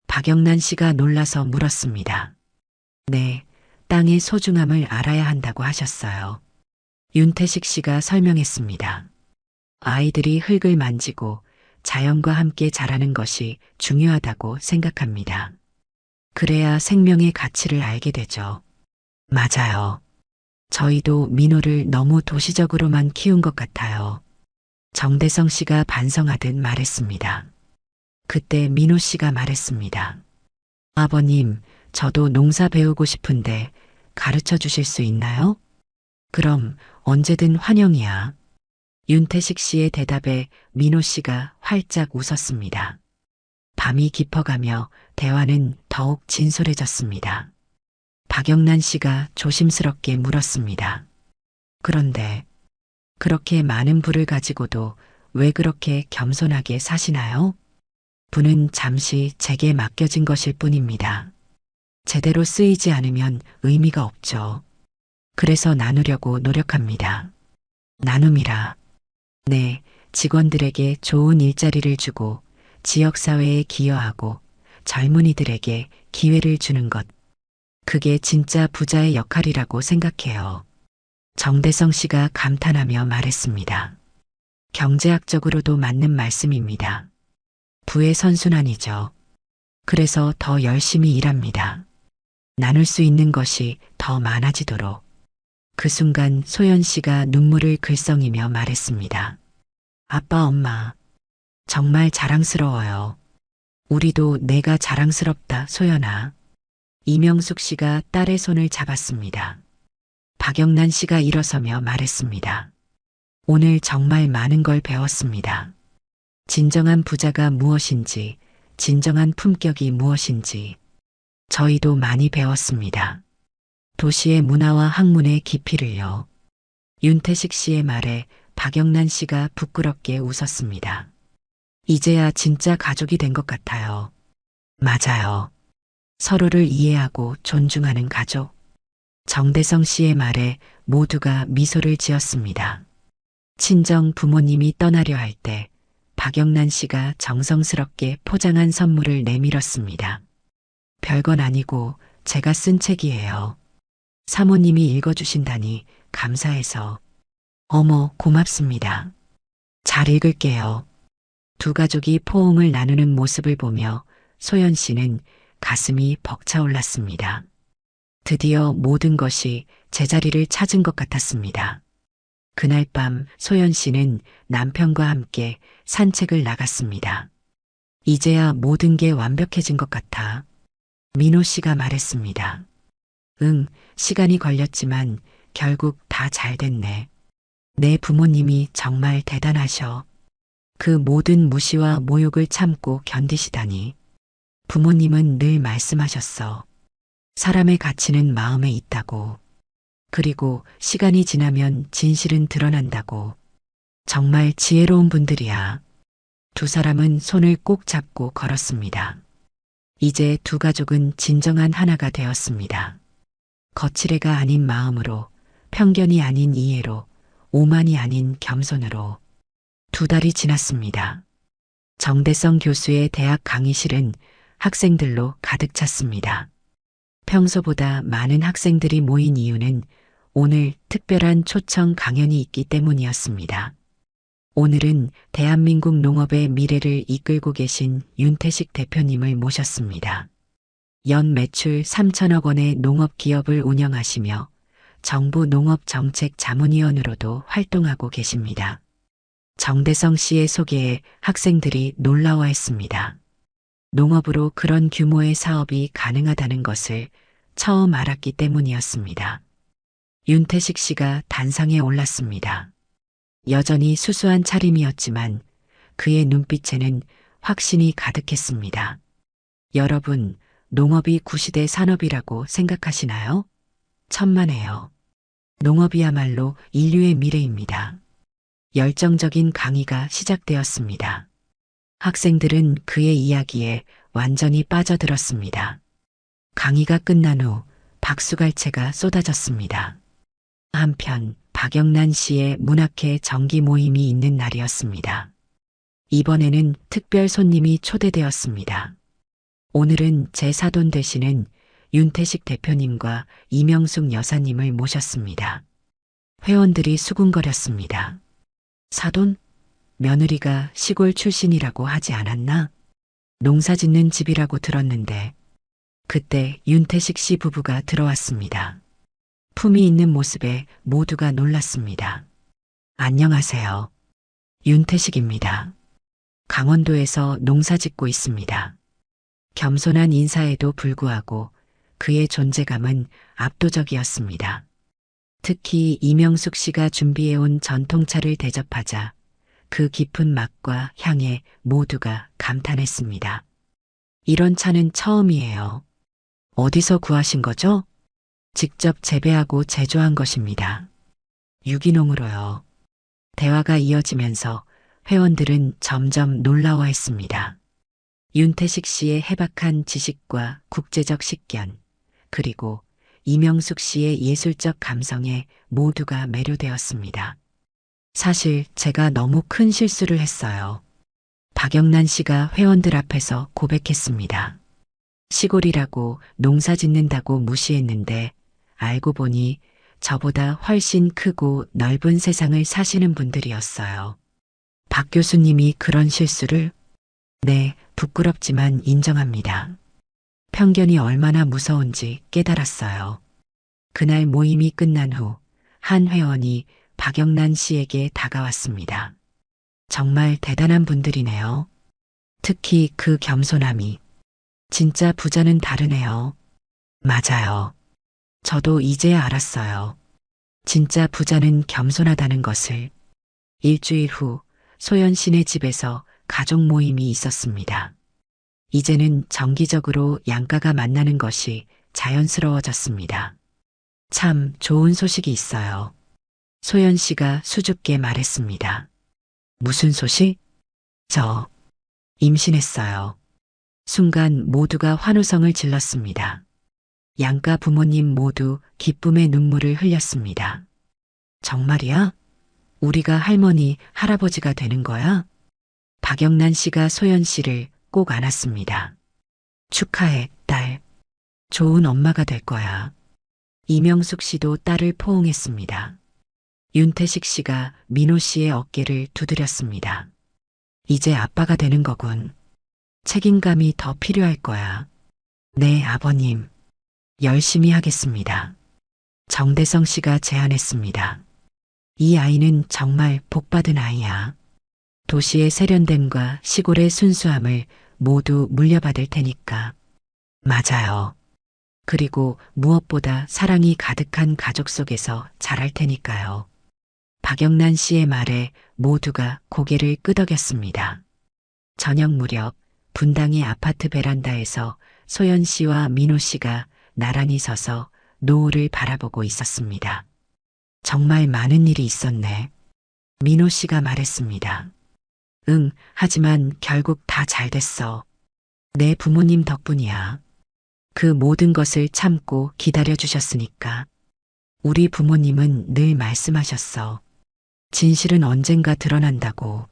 박영란 씨가 놀라서 물었습니다. 네, 땅의 소중함을 알아야 한다고 하셨어요. 윤태식 씨가 설명했습니다. 아이들이 흙을 만지고 자연과 함께 자라는 것이 중요하다고 생각합니다. 그래야 생명의 가치를 알게 되죠. 맞아요. 저희도 민호를 너무 도시적으로만 키운 것 같아요. 정대성 씨가 반성하듯 말했습니다. 그때 민호 씨가 말했습니다. 아버님, 저도 농사 배우고 싶은데 가르쳐 주실 수 있나요? 그럼 언제든 환영이야. 윤태식 씨의 대답에 민호 씨가 활짝 웃었습니다. 밤이 깊어가며 대화는 더욱 진솔해졌습니다. 박영란 씨가 조심스럽게 물었습니다. 그런데 그렇게 많은 부를 가지고도 왜 그렇게 겸손하게 사시나요? 부는 잠시 제게 맡겨진 것일 뿐입니다. 제대로 쓰이지 않으면 의미가 없죠. 그래서 나누려고 노력합니다. 나눔이라. 네, 직원들에게 좋은 일자리를 주고 지역사회에 기여하고 젊은이들에게 기회를 주는 것. 그게 진짜 부자의 역할이라고 생각해요. 정대성 씨가 감탄하며 말했습니다. 경제학적으로도 맞는 말씀입니다. 부의 선순환이죠. 그래서 더 열심히 일합니다. 나눌 수 있는 것이 더 많아지도록. 그 순간 소연 씨가 눈물을 글썽이며 말했습니다. 아빠, 엄마, 정말 자랑스러워요. 우리도 내가 자랑스럽다, 소연아. 이명숙 씨가 딸의 손을 잡았습니다. 박영란 씨가 일어서며 말했습니다. 오늘 정말 많은 걸 배웠습니다. 진정한 부자가 무엇인지, 진정한 품격이 무엇인지, 저희도 많이 배웠습니다. 도시의 문화와 학문의 깊이를요. 윤태식 씨의 말에 박영란 씨가 부끄럽게 웃었습니다. 이제야 진짜 가족이 된 것 같아요. 맞아요. 서로를 이해하고 존중하는 가족. 정대성 씨의 말에 모두가 미소를 지었습니다. 친정 부모님이 떠나려 할 때 박영란 씨가 정성스럽게 포장한 선물을 내밀었습니다. 별건 아니고 제가 쓴 책이에요. 사모님이 읽어주신다니 감사해서. 어머, 고맙습니다. 잘 읽을게요. 두 가족이 포옹을 나누는 모습을 보며 소연 씨는 가슴이 벅차올랐습니다. 드디어 모든 것이 제자리를 찾은 것 같았습니다. 그날 밤 소연 씨는 남편과 함께 산책을 나갔습니다. 이제야 모든 게 완벽해진 것 같아. 민호 씨가 말했습니다. 응, 시간이 걸렸지만 결국 다 잘 됐네. 내 부모님이 정말 대단하셔. 그 모든 무시와 모욕을 참고 견디시다니. 부모님은 늘 말씀하셨어. 사람의 가치는 마음에 있다고. 그리고 시간이 지나면 진실은 드러난다고. 정말 지혜로운 분들이야. 두 사람은 손을 꼭 잡고 걸었습니다. 이제 두 가족은 진정한 하나가 되었습니다. 거칠애가 아닌 마음으로, 편견이 아닌 이해로, 오만이 아닌 겸손으로. 두 달이 지났습니다. 정대성 교수의 대학 강의실은 학생들로 가득 찼습니다. 평소보다 많은 학생들이 모인 이유는 오늘 특별한 초청 강연이 있기 때문이었습니다. 오늘은 대한민국 농업의 미래를 이끌고 계신 윤태식 대표님을 모셨습니다. 연 매출 3천억 원의 농업기업을 운영하시며 정부 농업정책자문위원으로도 활동하고 계십니다. 정대성 씨의 소개에 학생들이 놀라워했습니다. 농업으로 그런 규모의 사업이 가능하다는 것을 처음 알았기 때문이었습니다. 윤태식 씨가 단상에 올랐습니다. 여전히 수수한 차림이었지만 그의 눈빛에는 확신이 가득했습니다. 여러분, 농업이 구시대 산업이라고 생각하시나요? 천만에요. 농업이야말로 인류의 미래입니다. 열정적인 강의가 시작되었습니다. 학생들은 그의 이야기에 완전히 빠져들었습니다. 강의가 끝난 후 박수갈채가 쏟아졌습니다. 한편 박영란 씨의 문학회 정기 모임이 있는 날이었습니다. 이번에는 특별 손님이 초대되었습니다. 오늘은 제 사돈 되시는 윤태식 대표님과 이명숙 여사님을 모셨습니다. 회원들이 수군거렸습니다. 사돈? 며느리가 시골 출신이라고 하지 않았나? 농사 짓는 집이라고 들었는데. 그때 윤태식 씨 부부가 들어왔습니다. 품이 있는 모습에 모두가 놀랐습니다. 안녕하세요. 윤태식입니다. 강원도에서 농사 짓고 있습니다. 겸손한 인사에도 불구하고 그의 존재감은 압도적이었습니다. 특히 이명숙 씨가 준비해온 전통차를 대접하자 그 깊은 맛과 향에 모두가 감탄했습니다. 이런 차는 처음이에요. 어디서 구하신 거죠? 직접 재배하고 제조한 것입니다. 유기농으로요. 대화가 이어지면서 회원들은 점점 놀라워했습니다. 윤태식 씨의 해박한 지식과 국제적 식견, 그리고 이명숙 씨의 예술적 감성에 모두가 매료되었습니다. 사실 제가 너무 큰 실수를 했어요. 박영란 씨가 회원들 앞에서 고백했습니다. 시골이라고 농사 짓는다고 무시했는데 알고 보니 저보다 훨씬 크고 넓은 세상을 사시는 분들이었어요. 박 교수님이 그런 실수를? 네, 부끄럽지만 인정합니다. 편견이 얼마나 무서운지 깨달았어요. 그날 모임이 끝난 후 한 회원이 박영란 씨에게 다가왔습니다. 정말 대단한 분들이네요. 특히 그 겸손함이. 진짜 부자는 다르네요. 맞아요. 저도 이제야 알았어요. 진짜 부자는 겸손하다는 것을. 일주일 후 소연 씨네 집에서 가족 모임이 있었습니다. 이제는 정기적으로 양가가 만나는 것이 자연스러워졌습니다. 참 좋은 소식이 있어요. 소연 씨가 수줍게 말했습니다. 무슨 소식? 저 임신했어요. 순간 모두가 환호성을 질렀습니다. 양가 부모님 모두 기쁨의 눈물을 흘렸습니다. 정말이야? 우리가 할머니, 할아버지가 되는 거야? 박영란 씨가 소연 씨를 꼭 안았습니다. 축하해, 딸. 좋은 엄마가 될 거야. 이명숙 씨도 딸을 포옹했습니다. 윤태식 씨가 민호 씨의 어깨를 두드렸습니다. 이제 아빠가 되는 거군. 책임감이 더 필요할 거야. 네, 아버님. 열심히 하겠습니다. 정대성 씨가 제안했습니다. 이 아이는 정말 복받은 아이야. 도시의 세련됨과 시골의 순수함을 모두 물려받을 테니까. 맞아요. 그리고 무엇보다 사랑이 가득한 가족 속에서 자랄 테니까요. 박영란 씨의 말에 모두가 고개를 끄덕였습니다. 저녁 무렵 분당의 아파트 베란다에서 소연 씨와 민호 씨가 나란히 서서 노을을 바라보고 있었습니다. 정말 많은 일이 있었네. 민호 씨가 말했습니다. 응, 하지만 결국 다 잘 됐어. 내 부모님 덕분이야. 그 모든 것을 참고 기다려 주셨으니까. 우리 부모님은 늘 말씀하셨어. 진실은 언젠가 드러난다고.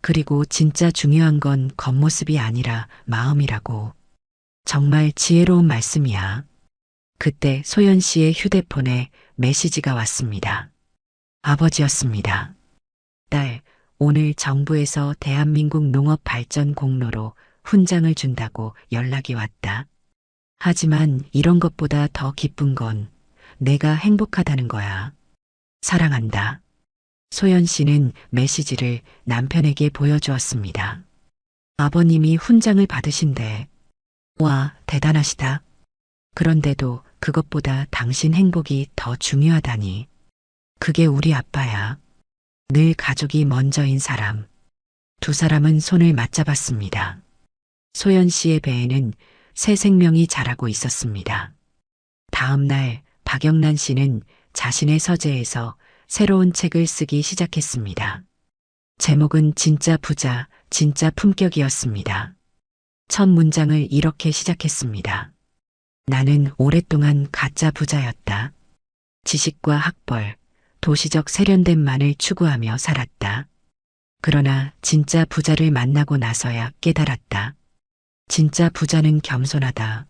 그리고 진짜 중요한 건 겉모습이 아니라 마음이라고. 정말 지혜로운 말씀이야. 그때 소연 씨의 휴대폰에 메시지가 왔습니다. 아버지였습니다. 딸, 오늘 정부에서 대한민국 농업발전 공로로 훈장을 준다고 연락이 왔다. 하지만 이런 것보다 더 기쁜 건 내가 행복하다는 거야. 사랑한다. 소연 씨는 메시지를 남편에게 보여주었습니다. 아버님이 훈장을 받으신대. 와, 대단하시다. 그런데도 그것보다 당신 행복이 더 중요하다니. 그게 우리 아빠야. 늘 가족이 먼저인 사람. 두 사람은 손을 맞잡았습니다. 소연 씨의 배에는 새 생명이 자라고 있었습니다. 다음 날 박영란 씨는 자신의 서재에서 새로운 책을 쓰기 시작했습니다. 제목은 진짜 부자, 진짜 품격이었습니다. 첫 문장을 이렇게 시작했습니다. 나는 오랫동안 가짜 부자였다. 지식과 학벌, 도시적 세련됨만을 추구하며 살았다. 그러나 진짜 부자를 만나고 나서야 깨달았다. 진짜 부자는 겸손하다.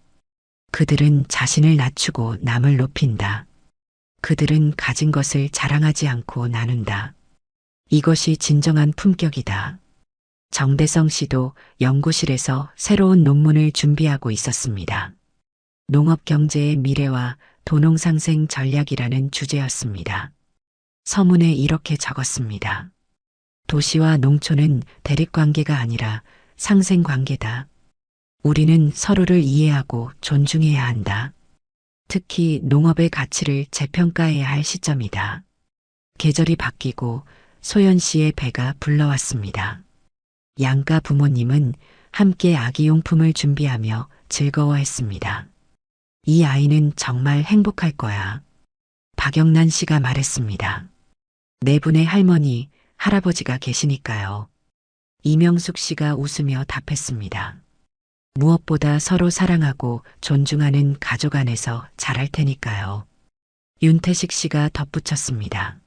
그들은 자신을 낮추고 남을 높인다. 그들은 가진 것을 자랑하지 않고 나눈다. 이것이 진정한 품격이다. 정대성 씨도 연구실에서 새로운 논문을 준비하고 있었습니다. 농업 경제의 미래와 도농 상생 전략이라는 주제였습니다. 서문에 이렇게 적었습니다. 도시와 농촌은 대립관계가 아니라 상생관계다. 우리는 서로를 이해하고 존중해야 한다. 특히 농업의 가치를 재평가해야 할 시점이다. 계절이 바뀌고 소연 씨의 배가 불러왔습니다. 양가 부모님은 함께 아기용품을 준비하며 즐거워했습니다. 이 아이는 정말 행복할 거야. 박영란 씨가 말했습니다. 네 분의 할머니, 할아버지가 계시니까요. 이명숙 씨가 웃으며 답했습니다. 무엇보다 서로 사랑하고 존중하는 가족 안에서 자랄 테니까요. 윤태식 씨가 덧붙였습니다.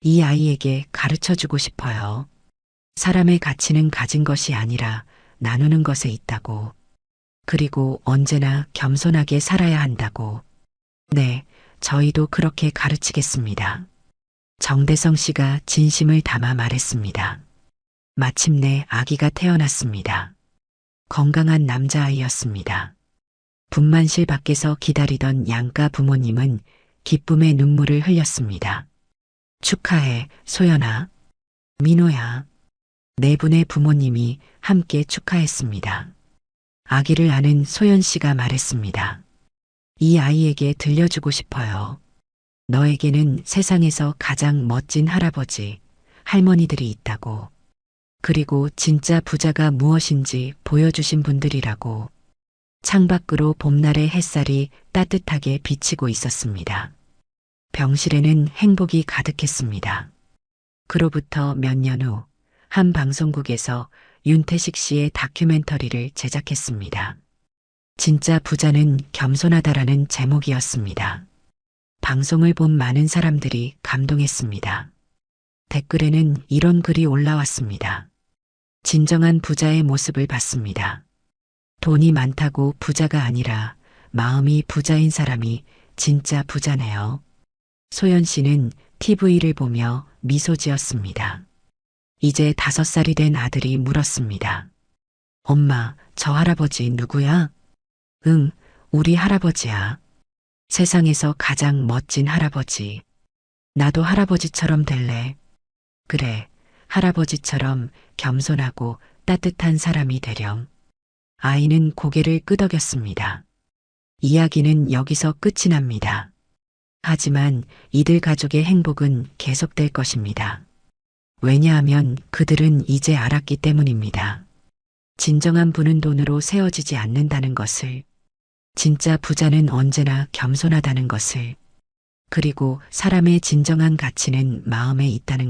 이 아이에게 가르쳐 주고 싶어요. 사람의 가치는 가진 것이 아니라 나누는 것에 있다고. 그리고 언제나 겸손하게 살아야 한다고. 네, 저희도 그렇게 가르치겠습니다. 정대성 씨가 진심을 담아 말했습니다. 마침내 아기가 태어났습니다. 건강한 남자아이였습니다. 분만실 밖에서 기다리던 양가 부모님은 기쁨의 눈물을 흘렸습니다. 축하해, 소연아. 민호야. 네 분의 부모님이 함께 축하했습니다. 아기를 아는 소연 씨가 말했습니다. 이 아이에게 들려주고 싶어요. 너에게는 세상에서 가장 멋진 할아버지, 할머니들이 있다고. 그리고 진짜 부자가 무엇인지 보여주신 분들이라고. 창밖으로 봄날의 햇살이 따뜻하게 비치고 있었습니다. 병실에는 행복이 가득했습니다. 그로부터 몇 년 후, 한 방송국에서 윤태식 씨의 다큐멘터리를 제작했습니다. 진짜 부자는 겸손하다라는 제목이었습니다. 방송을 본 많은 사람들이 감동했습니다. 댓글에는 이런 글이 올라왔습니다. 진정한 부자의 모습을 봤습니다. 돈이 많다고 부자가 아니라 마음이 부자인 사람이 진짜 부자네요. 소연 씨는 TV를 보며 미소 지었습니다. 이제 5살이 된 아들이 물었습니다. 엄마, 저 할아버지 누구야? 응, 우리 할아버지야. 세상에서 가장 멋진 할아버지. 나도 할아버지처럼 될래. 그래, 할아버지처럼 겸손하고 따뜻한 사람이 되렴. 아이는 고개를 끄덕였습니다. 이야기는 여기서 끝이 납니다. 하지만 이들 가족의 행복은 계속될 것입니다. 왜냐하면 그들은 이제 알았기 때문입니다. 진정한 부는 돈으로 세워지지 않는다는 것을, 진짜 부자는 언제나 겸손하다는 것을, 그리고 사람의 진정한 가치는 마음에 있다는 것.